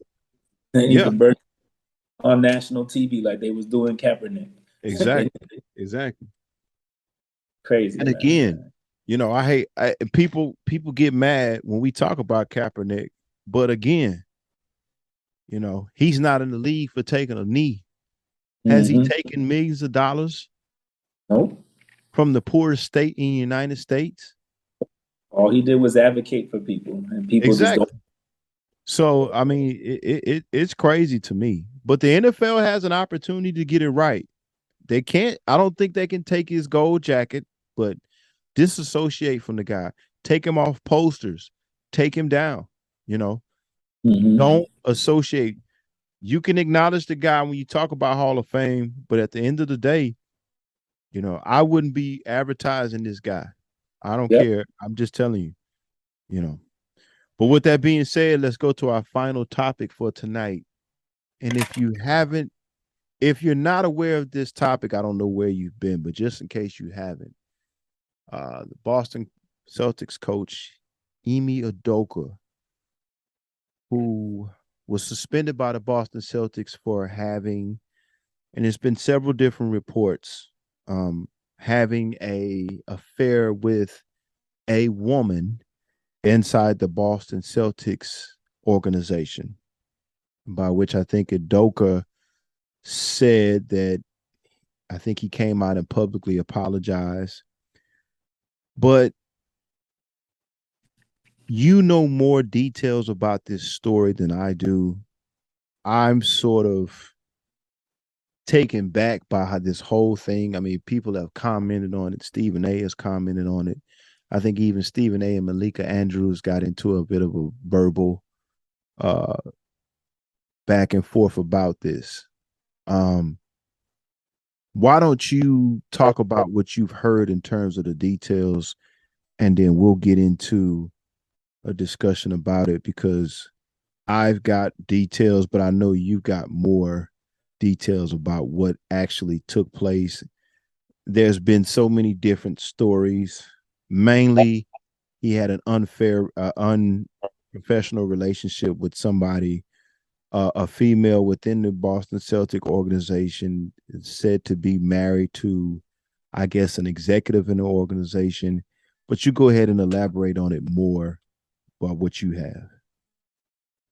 They you, need yeah, to burn on national TV like they was doing Kaepernick. exactly, exactly. Crazy, And man. again, people get mad when we talk about Kaepernick, but again, he's not in the league for taking a knee. Has he Mm-hmm. taken millions of dollars Nope. from the poorest state in the United States? All he did was advocate for people, and people just don't. Exactly. So I mean, it's crazy to me. But the NFL has an opportunity to get it right. They can't. I don't think they can take his gold jacket, but disassociate from the guy. Take him off posters. Take him down. You know, Mm-hmm. don't associate. You can acknowledge the guy when you talk about Hall of Fame, but at the end of the day, I wouldn't be advertising this guy. I don't Yep. care. I'm just telling you, you know. But with that being said, let's go to our final topic for tonight. And if you're not aware of this topic, I don't know where you've been, but just in case you haven't, the Boston Celtics coach, Ime Udoka, who was suspended by the Boston Celtics for having, and there's been several different reports, having a affair with a woman inside the Boston Celtics organization, by which I think Udoka said that I think he came out and publicly apologized. But you know more details about this story than I do. I'm sort of taken back by how this whole thing. I mean, people have commented on it. Stephen A has commented on it. I think even Stephen A and Malika Andrews got into a bit of a verbal uh back and forth about this. Um, why don't you talk about what you've heard in terms of the details, and then we'll get into a discussion about it, because I've got details, but I know you've got more details about what actually took place. There's been so many different stories. Mainly, he had an unprofessional relationship with somebody, a female within the Boston Celtic organization, said to be married to, I guess, an executive in the organization. But you go ahead and elaborate on it more about what you have.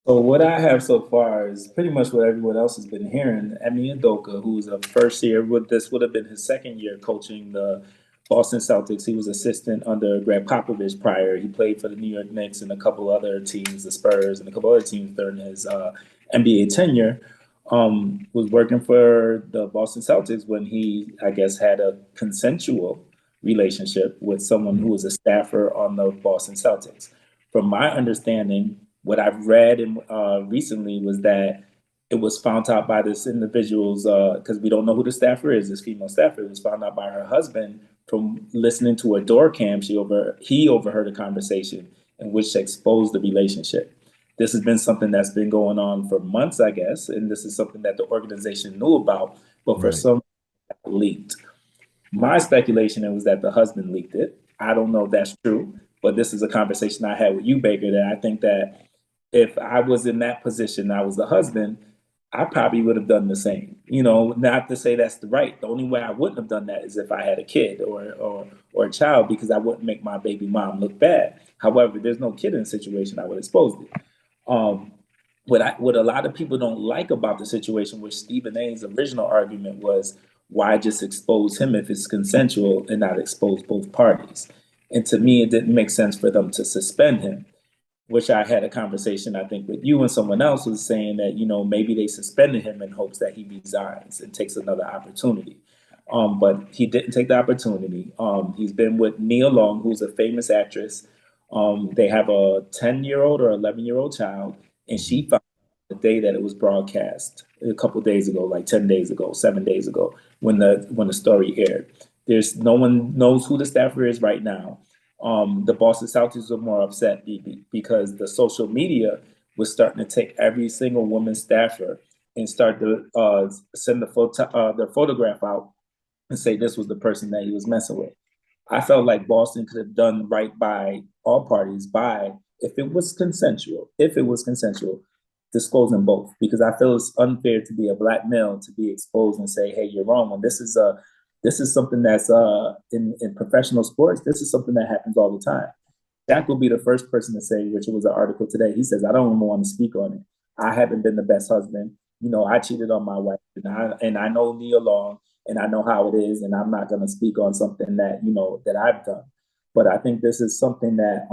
So what I have so far is pretty much what everyone else has been hearing. Emi Udoka, who's a first year, this would have been his second year coaching the Boston Celtics. He was assistant under Greg Popovich prior. He played for the New York Knicks and a couple other teams, the Spurs and a couple other teams during his NBA tenure. Was working for the Boston Celtics when he, I guess, had a consensual relationship with someone who was a staffer on the Boston Celtics. From my understanding, what I've read and recently was that it was found out by this individual's, because we don't know who the staffer is, this female staffer. It was found out by her husband from listening to a door cam. He overheard a conversation in which exposed the relationship. This has been something that's been going on for months, I guess, and this is something that the organization knew about, but for some leaked. My speculation was that the husband leaked it. I don't know if that's true, but this is a conversation I had with you, Baker, that I think that if I was in that position, I was the husband, I probably would have done the same. You know, not to say that's the right. The only way I wouldn't have done that is if I had a kid or a child, because I wouldn't make my baby mom look bad. However, there's no kid in the situation, I would expose it. What a lot of people don't like about the situation, which Stephen A's original argument was, why just expose him if it's consensual and not expose both parties? And to me, it didn't make sense for them to suspend him, which I had a conversation, I think, with you and someone else was saying that, you know, maybe they suspended him in hopes that he resigns and takes another opportunity. But he didn't take the opportunity. He's been with Nia Long, who's a famous actress. They have a 10-year-old or 11-year-old child, and she found the day that it was broadcast a couple of days ago, like 10 days ago, 7 days ago, when the story aired. There's no one knows who the staffer is right now. The Boston Celtics were more upset because the social media was starting to take every single woman staffer and start to send their photograph out and say this was the person that he was messing with. I felt like Boston could have done right by all parties by, if it was consensual, disclosing both, because I feel it's unfair to be a black male to be exposed and say, hey, you're wrong. When this is something that's in professional sports, this is something that happens all the time. Jack will be the first person to say, which was an article today, he says, I don't even want to speak on it. I haven't been the best husband. You know, I cheated on my wife, and I know Nia Long, and I know how it is, and I'm not going to speak on something that, you know, that I've done. But I think this is something that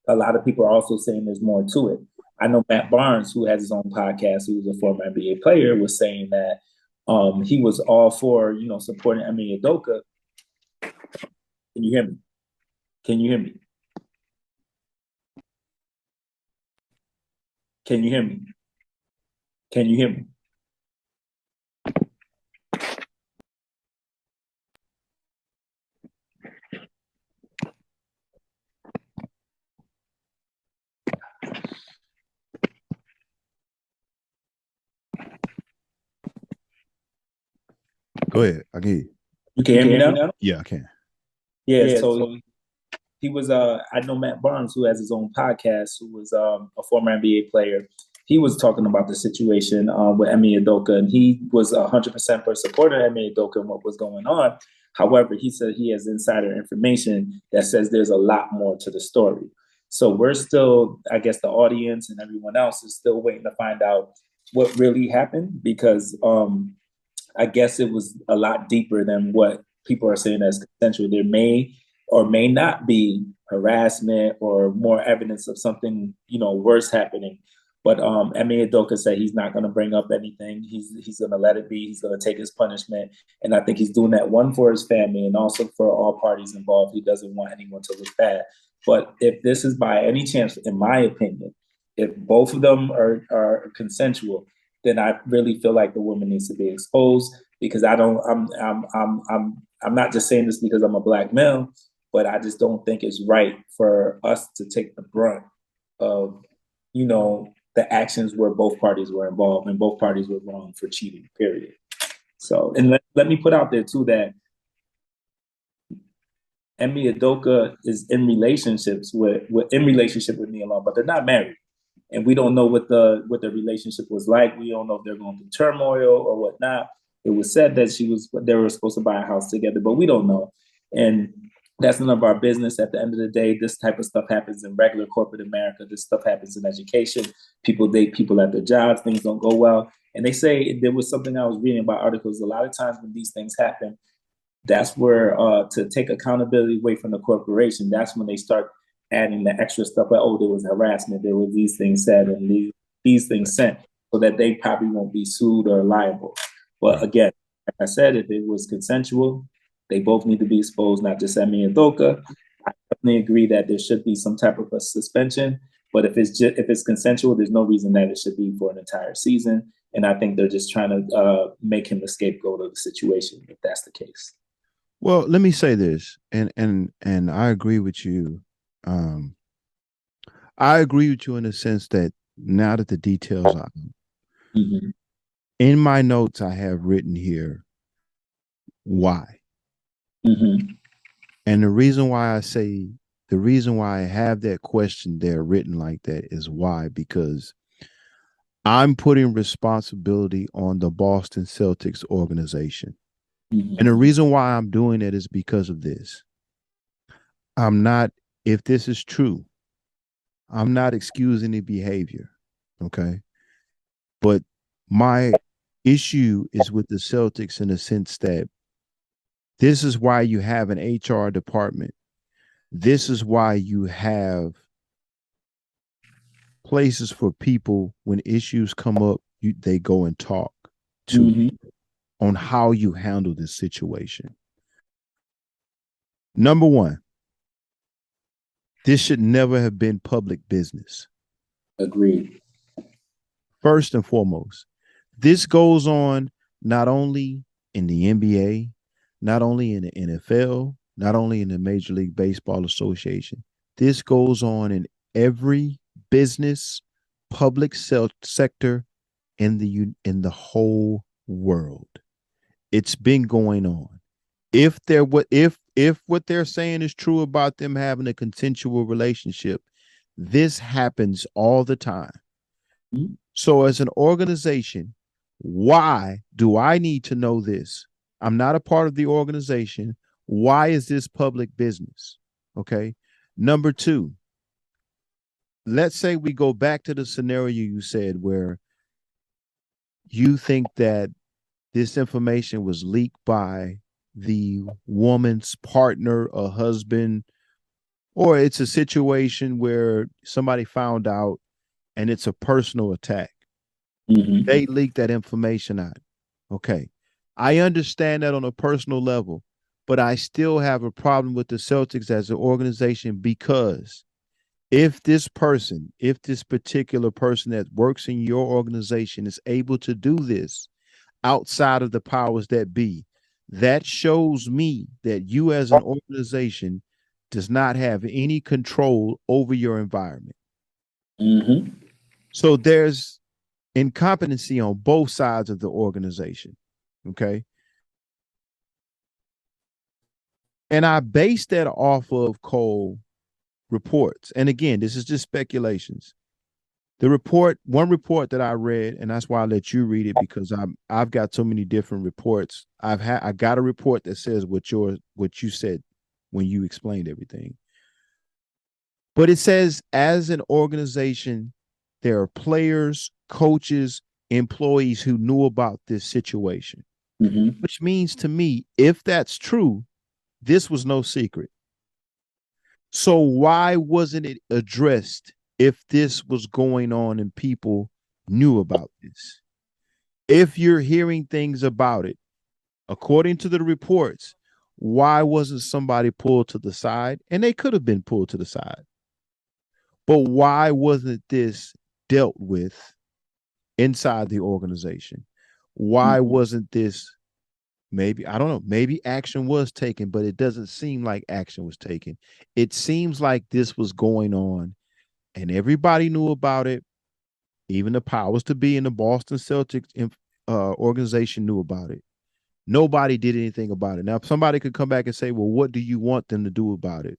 a lot of people are also saying there's more to it. I know Matt Barnes, who has his own podcast, who's a former NBA player, was saying that he was all for, you know, supporting Ime Udoka. Can you hear me? Can you hear me? Can you hear me? Can you hear me? Go ahead. I can hear you. You can hear me now? Yeah, I can. Yeah, so he was I know Matt Barnes, who has his own podcast, who was a former NBA player. He was talking about the situation with Ime Udoka, and he was 100% for supporting Ime Udoka and what was going on. However, he said he has insider information that says there's a lot more to the story. So we're still, I guess the audience and everyone else is still waiting to find out what really happened, because I guess it was a lot deeper than what people are saying as consensual. There may or may not be harassment or more evidence of something, you know, worse happening. But Ime Udoka said he's not going to bring up anything. He's going to let it be. He's going to take his punishment. And I think he's doing that, one, for his family and also for all parties involved. He doesn't want anyone to look bad. But if this is by any chance, in my opinion, if both of them are consensual, then I really feel like the woman needs to be exposed, because I'm not just saying this because I'm a black male, but I just don't think it's right for us to take the brunt of, you know, the actions where both parties were involved and both parties were wrong for cheating, period. So, and let me put out there too that Ime Udoka is in relationship with Nia Long, but they're not married. And we don't know what the relationship was like. We don't know if they're going through turmoil or whatnot. It was said that they were supposed to buy a house together, but we don't know. And that's none of our business. At the end of the day, this type of stuff happens in regular corporate America. This stuff happens in education. People date people at their jobs. Things don't go well. And they say, there was something I was reading about articles, a lot of times when these things happen, that's where to take accountability away from the corporation, that's when they start adding the extra stuff like, oh, there was harassment, there were these things said and these things sent, so that they probably won't be sued or liable. But again, like I said, if it was consensual, they both need to be exposed, not just Ime Udoka. I definitely agree that there should be some type of a suspension, But if it's consensual, there's no reason that it should be for an entire season. And I think they're just trying to make him the scapegoat of the situation, if that's the case. Well, let me say this, and I agree with you. I agree with you in the sense that now that the details are in my notes, I have written here why. And the reason why I have that question there written like that is why, because I'm putting responsibility on the Boston Celtics organization. And the reason why I'm doing it is because of this. If this is true, I'm not excusing the behavior. Okay. But my issue is with the Celtics in the sense that this is why you have an HR department. This is why you have places for people when issues come up, they go and talk to on how you handle this situation. Number one, this should never have been public business. Agreed. First and foremost, this goes on not only in the NBA, not only in the NFL, not only in the Major League Baseball Association. This goes on in every business, public sector in the whole world. It's been going on. If what they're saying is true about them having a consensual relationship, this happens all the time. So as an organization, why do I need to know this? I'm not a part of the organization. Why is this public business? Okay. Number two, let's say we go back to the scenario you said where you think that this information was leaked by the woman's partner, a husband, or it's a situation where somebody found out and it's a personal attack. They leaked that information out. Okay. I understand that on a personal level, but I still have a problem with the Celtics as an organization because if this particular person that works in your organization is able to do this outside of the powers that be, that shows me that you as an organization does not have any control over your environment. So there's incompetency on both sides of the organization. Okay. And I base that off of Cole reports. And again, this is just speculations. One report that I read, and that's why I let you read it because I've got so many different reports. I got a report that says what you said when you explained everything. But it says as an organization, there are players, coaches, employees who knew about this situation, which means to me, if that's true, this was no secret. So why wasn't it addressed if this was going on and people knew about this? If you're hearing things about it, according to the reports, why wasn't somebody pulled to the side? And they could have been pulled to the side. But why wasn't this dealt with inside the organization? Why wasn't this maybe, I don't know, maybe action was taken, but it doesn't seem like action was taken. It seems like this was going on and everybody knew about it. Even the powers to be in the Boston Celtics organization knew about it. Nobody did anything about it. Now, if somebody could come back and say, well, what do you want them to do about it?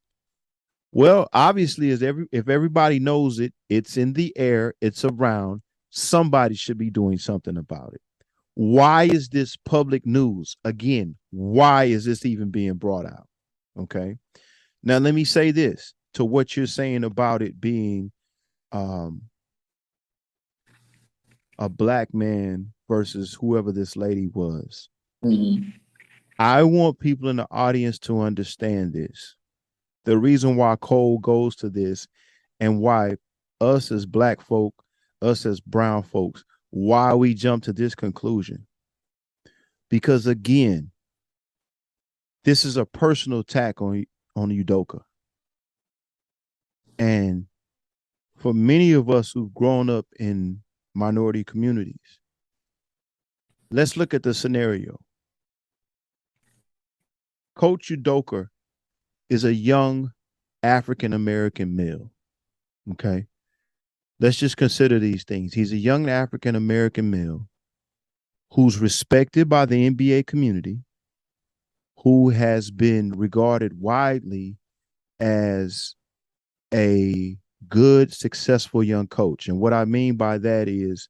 Well, obviously, if everybody knows it, it's in the air, it's around, somebody should be doing something about it. Why is this public news? Again, why is this even being brought out? Okay. Now, let me say this to what you're saying about it being a black man versus whoever this lady was. I want people in the audience to understand this. The reason why Cole goes to this and why us as black folk, us as brown folks, why we jump to this conclusion. Because again, this is a personal attack on Udoka. And for many of us who've grown up in minority communities, let's look at the scenario. Coach Udoka is a young African-American male. Okay. Let's just consider these things. He's a young African-American male who's respected by the NBA community, who has been regarded widely as a good, successful young coach. And what I mean by that is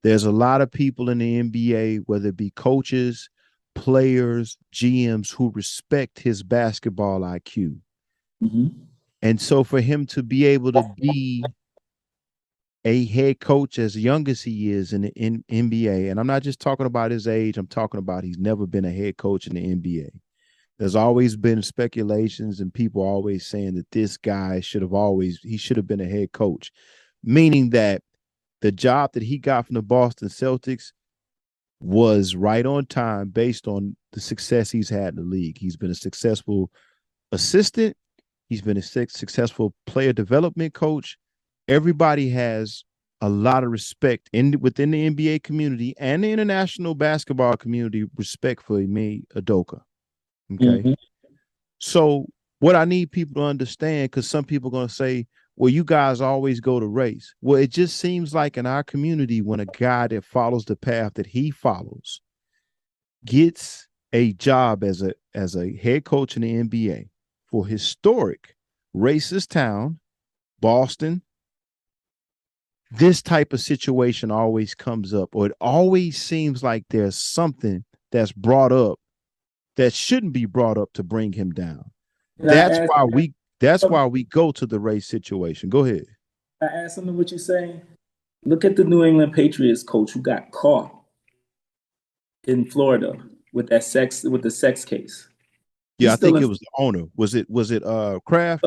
there's a lot of people in the NBA, whether it be coaches, players, GMs, who respect his basketball IQ. Mm-hmm. And so for him to be able to be a head coach as young as he is in the NBA, and I'm not just talking about his age, I'm talking about he's never been a head coach in the NBA. There's always been speculations and people always saying that this guy should have been a head coach, meaning that the job that he got from the Boston Celtics was right on time based on the success he's had in the league. He's been a successful assistant. He's been a successful player development coach. Everybody has a lot of respect within the NBA community and the international basketball community, respect for Ime Udoka. Okay. Mm-hmm. So what I need people to understand, because some people are going to say, well, you guys always go to race. Well, it just seems like in our community, when a guy that follows the path that he follows gets a job as a head coach in the NBA for historic racist town, Boston, this type of situation always comes up, or it always seems like there's something that's brought up that shouldn't be brought up to bring him down. That's why we go to the race situation. Go ahead. I add something to what you're saying. Look at the New England Patriots coach who got caught in Florida with the sex case. Yeah, I think it was the owner. Was it Kraft?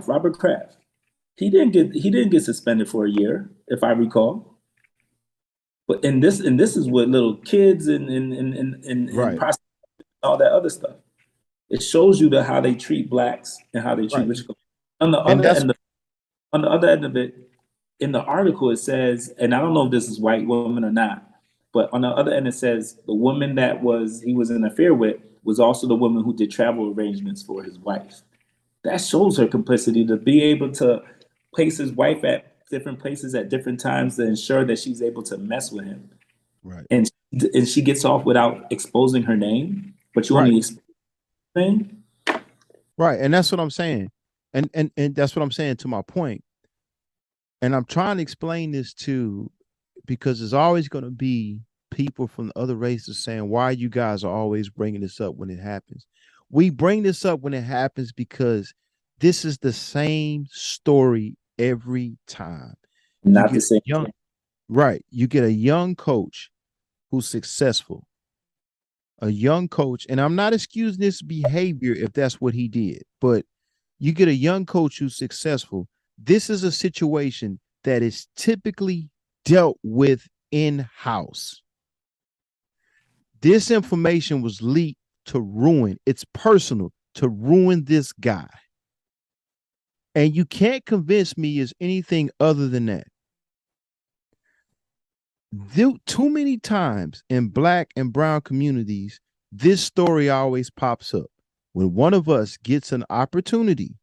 Robert Kraft. He didn't get suspended for a year, if I recall. But this is with little kids and right. All that other stuff. It shows you how they treat blacks and how they treat rich people. On the other end of it, in the article it says, and I don't know if this is white woman or not, but on the other end it says the woman that he was in an affair with was also the woman who did travel arrangements for his wife. That shows her complicity to be able to place his wife at different places at different times to ensure that she's able to mess with him. Right. And she gets off without exposing her name, but you only expose her name. Right. And that's what I'm saying. And that's what I'm saying to my point. And I'm trying to explain this too, because there's always going to be people from the other races saying, why you guys are always bringing this up when it happens. We bring this up when it happens because this is the same story every time. Not the same. Right. You get a young coach who's successful, a young coach, and I'm not excusing this behavior if that's what he did, but you get a young coach who's successful. This is a situation that is typically dealt with in-house. This information was leaked to ruin, it's personal, to ruin this guy. And you can't convince me it's anything other than that. Too many times in black and brown communities, this story always pops up. When one of us gets an opportunity,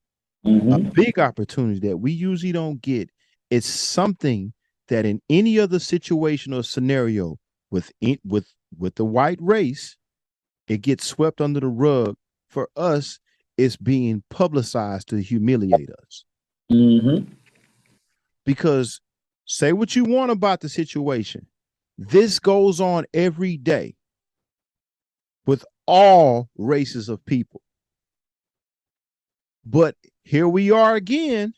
a big opportunity that we usually don't get, it's something that in any other situation or scenario with the white race, it gets swept under the rug. For us, it's being publicized to humiliate us. Because say what you want about the situation, this goes on every day with all races of people. But here we are again,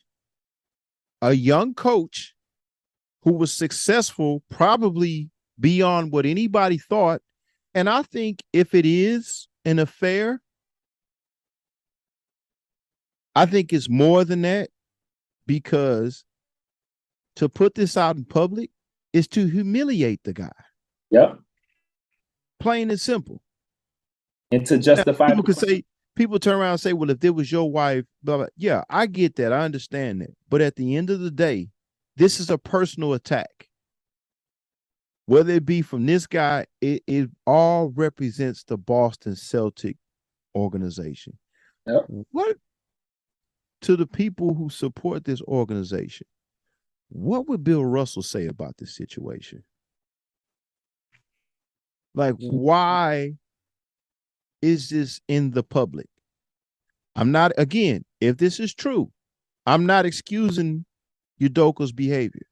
a young coach who was successful, probably beyond what anybody thought. And I think if it is an affair, I think it's more than that, because to put this out in public is to humiliate the guy. Yeah. Plain and simple. And to justify. Now, people could say, people turn around and say, well, if it was your wife, blah, blah. Yeah, I get that. I understand that. But at the end of the day, this is a personal attack. Whether it be from this guy, it all represents the Boston Celtic organization. Yep. What to the people who support this organization, what would Bill Russell say about this situation? Like, why is this in the public? I'm not, again, if this is true, I'm not excusing Udoka's behavior.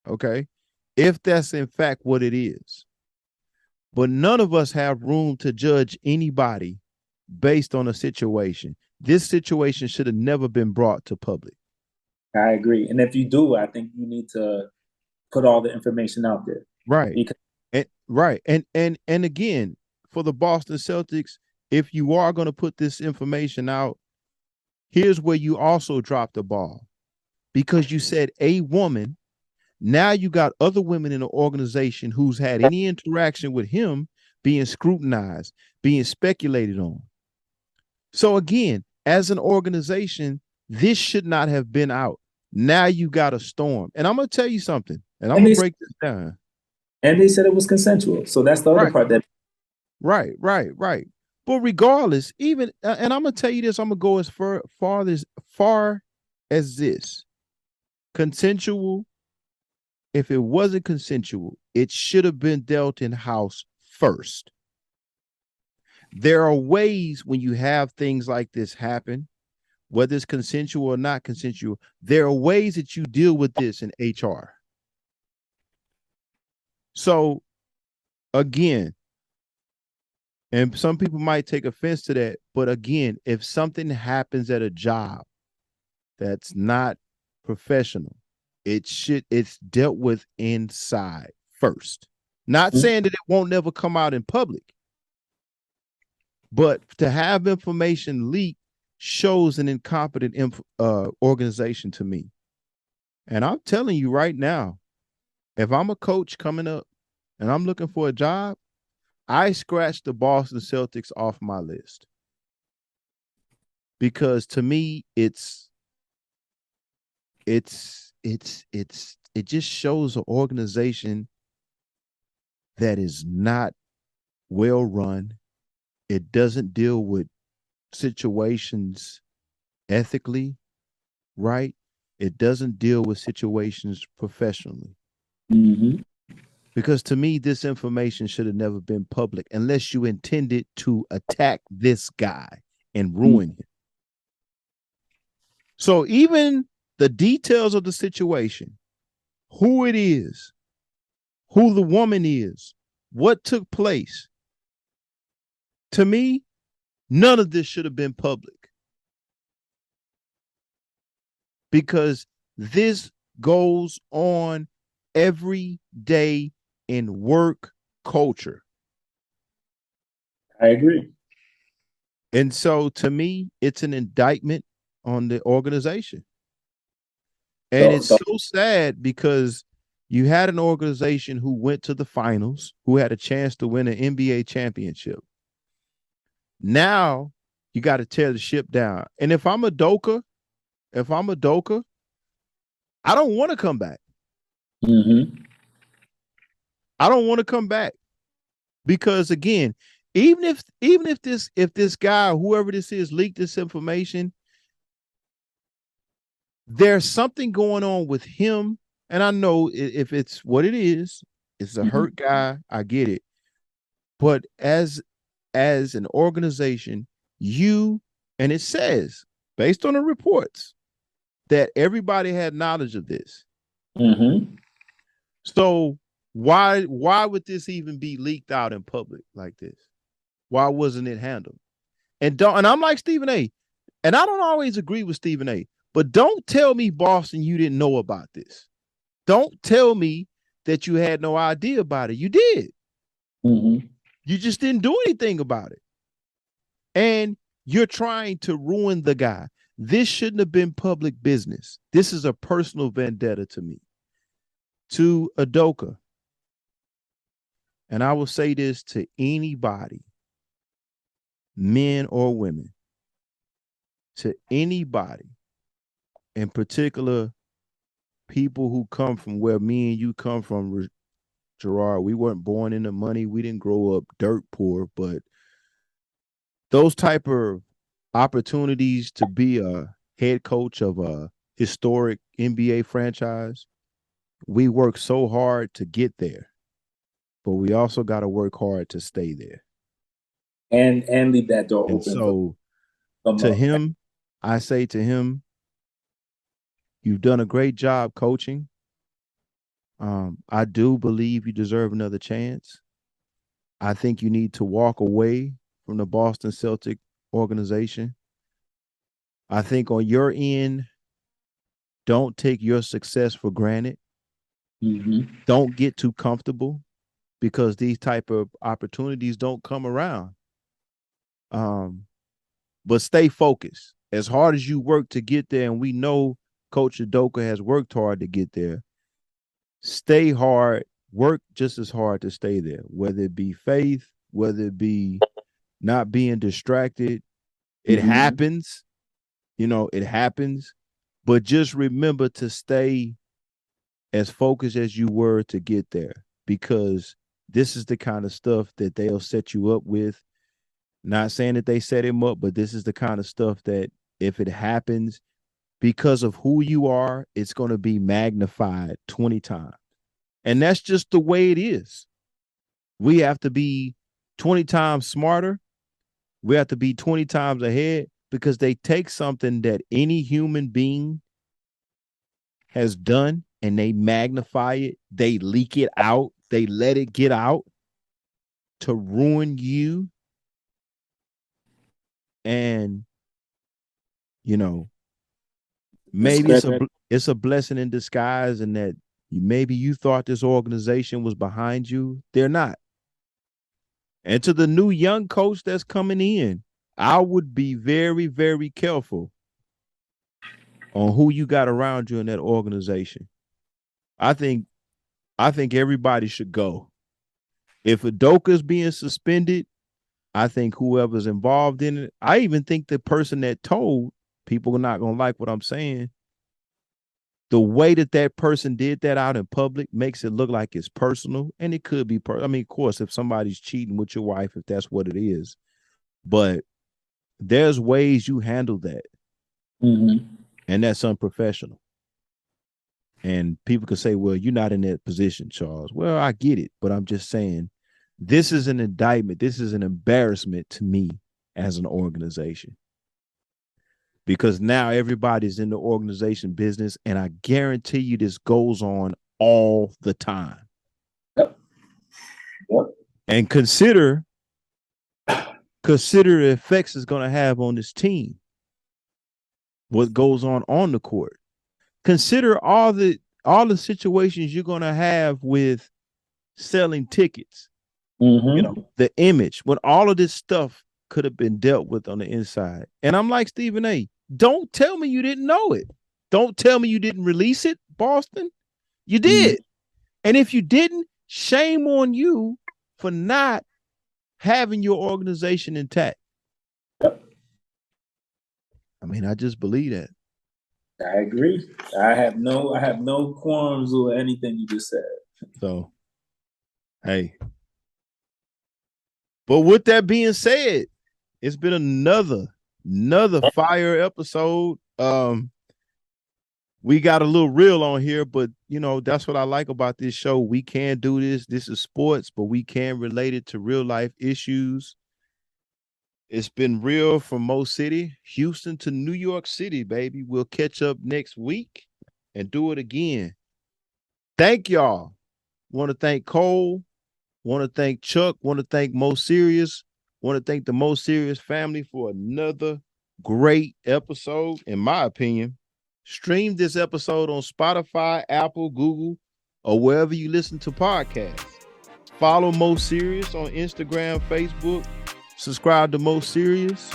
Okay. If that's in fact what it is. But none of us have room to judge anybody based on a situation. This situation should have never been brought to public. I agree. And if you do, I think you need to put all the information out there. Right. Because right. And again, for the Boston Celtics, if you are going to put this information out, here's where you also dropped the ball. Because you said a woman, now you got other women in the organization who's had any interaction with him being scrutinized, being speculated on. So again, as an organization, this should not have been out. Now you got a storm. And I'm going to tell you something, and I'm going to break this down. And they said it was consensual. So that's the other part that. Right. But regardless, even, and I'm going to tell you this, I'm going to go as far as this. Consensual, if it wasn't consensual, it should have been dealt in house first. There are ways when you have things like this happen, whether it's consensual or not consensual, there are ways that you deal with this in HR. So again, and some people might take offense to that, but again, if something happens at a job that's not professional, it's dealt with inside first. Not saying that it won't never come out in public, but to have information leaked shows an incompetent organization to me. And I'm telling you right now, if I'm a coach coming up and I'm looking for a job, I scratch the Boston Celtics off my list. Because to me, it just shows an organization that is not well run. It doesn't deal with situations ethically, right? It doesn't deal with situations professionally. Mm-hmm. Because to me, this information should have never been public unless you intended to attack this guy and ruin him. So even the details of the situation, who it is, who the woman is, what took place, to me, none of this should have been public. Because this goes on every day in work culture. I agree. And so to me, it's an indictment on the organization. And it's so sad because you had an organization who went to the finals, who had a chance to win an NBA championship. Now you got to tear the ship down. And if I'm a Doka, I don't want to come back. Mm-hmm. I don't want to come back because again, even if this guy, whoever this is, leaked this information, there's something going on with him. And I know if it's what it is, it's a hurt guy. I get it. But as an organization, and it says, based on the reports, that everybody had knowledge of this. Mm-hmm. So why would this even be leaked out in public like this? Why wasn't it handled? And I'm like Stephen A. And I don't always agree with Stephen A. But don't tell me, Boston, you didn't know about this. Don't tell me that you had no idea about it. You did. Mm-hmm. You just didn't do anything about it. And you're trying to ruin the guy. This shouldn't have been public business. This is a personal vendetta to me, to Udoka. And I will say this to anybody. men or women, to anybody, in particular, people who come from where me and you come from, Gerard. We weren't born into money. We didn't grow up dirt poor, but those type of opportunities to be a head coach of a historic NBA franchise, we work so hard to get there, but we also got to work hard to stay there and leave that door and open. So to him, I say to him, you've done a great job coaching. I do believe you deserve another chance. I think you need to walk away from the Boston Celtic organization. I think on your end, don't take your success for granted. Mm-hmm. Don't get too comfortable, because these type of opportunities don't come around. But stay focused. As hard as you work to get there, and we know Coach Udoka has worked hard to get there, stay hard, work just as hard to stay there, whether it be faith, whether it be not being distracted. It happens, it happens, but just remember to stay as focused as you were to get there, because this is the kind of stuff that they'll set you up with. Not saying that they set him up, but this is the kind of stuff that if it happens, because of who you are, it's going to be magnified 20 times. And that's just the way it is. We have to be 20 times smarter. We have to be 20 times ahead, because they take something that any human being has done and they magnify it. They leak it out. They let it get out to ruin you. And, maybe it's a blessing in disguise, and that maybe you thought this organization was behind you. They're not. And to the new young coach that's coming in, I would be very, very careful on who you got around you in that organization. I think everybody should go. If Udoka's being suspended, I think whoever's involved in it, I even think the person that told, people are not going to like what I'm saying, the way that person did that out in public makes it look like it's personal, and it could be of course, if somebody's cheating with your wife, if that's what it is, but there's ways you handle that, and that's unprofessional. And people could say, well, you're not in that position, Charles. Well, I get it, but I'm just saying, this is an indictment. This is an embarrassment to me as an organization, because now everybody's in the organization business, and I guarantee you this goes on all the time. Yep. And consider the effects it's going to have on this team, what goes on the court. Consider all the situations you're going to have with selling tickets, the image, when all of this stuff could have been dealt with on the inside. And I'm like Stephen A., don't tell me you didn't know it. Don't tell me you didn't release it, Boston. You did. And if you didn't, shame on you for not having your organization intact. I just believe that. I agree. I have no qualms with anything you just said. So, hey. But with that being said, it's been another fire episode. We got a little real on here, but that's what I like about this show. We can do this. This is sports, but we can relate it to real life issues. It's been real from Mo City, Houston to New York City, baby. We'll catch up next week and do it again. Thank y'all. Want to thank Cole. Want to thank Chuck. Want to thank Mo Serious. Want to thank the Mo Serious family for another great episode, in my opinion. Stream this episode on Spotify, Apple, Google, or wherever you listen to podcasts. Follow Mo Serious on Instagram, Facebook. Subscribe to Mo Serious.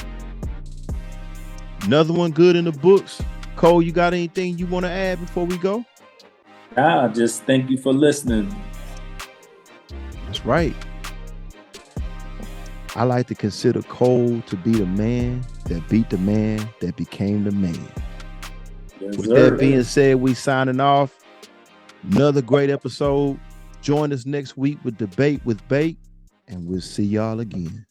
Another one good in the books. Cole, you got anything you want to add before we go? Nah, just thank you for listening. That's right. I like to consider Cole to be the man that beat the man that became the man. Yes, With sir. that being said, we signing off. Another great episode. Join us next week with Debate with Bait, and we'll see y'all again.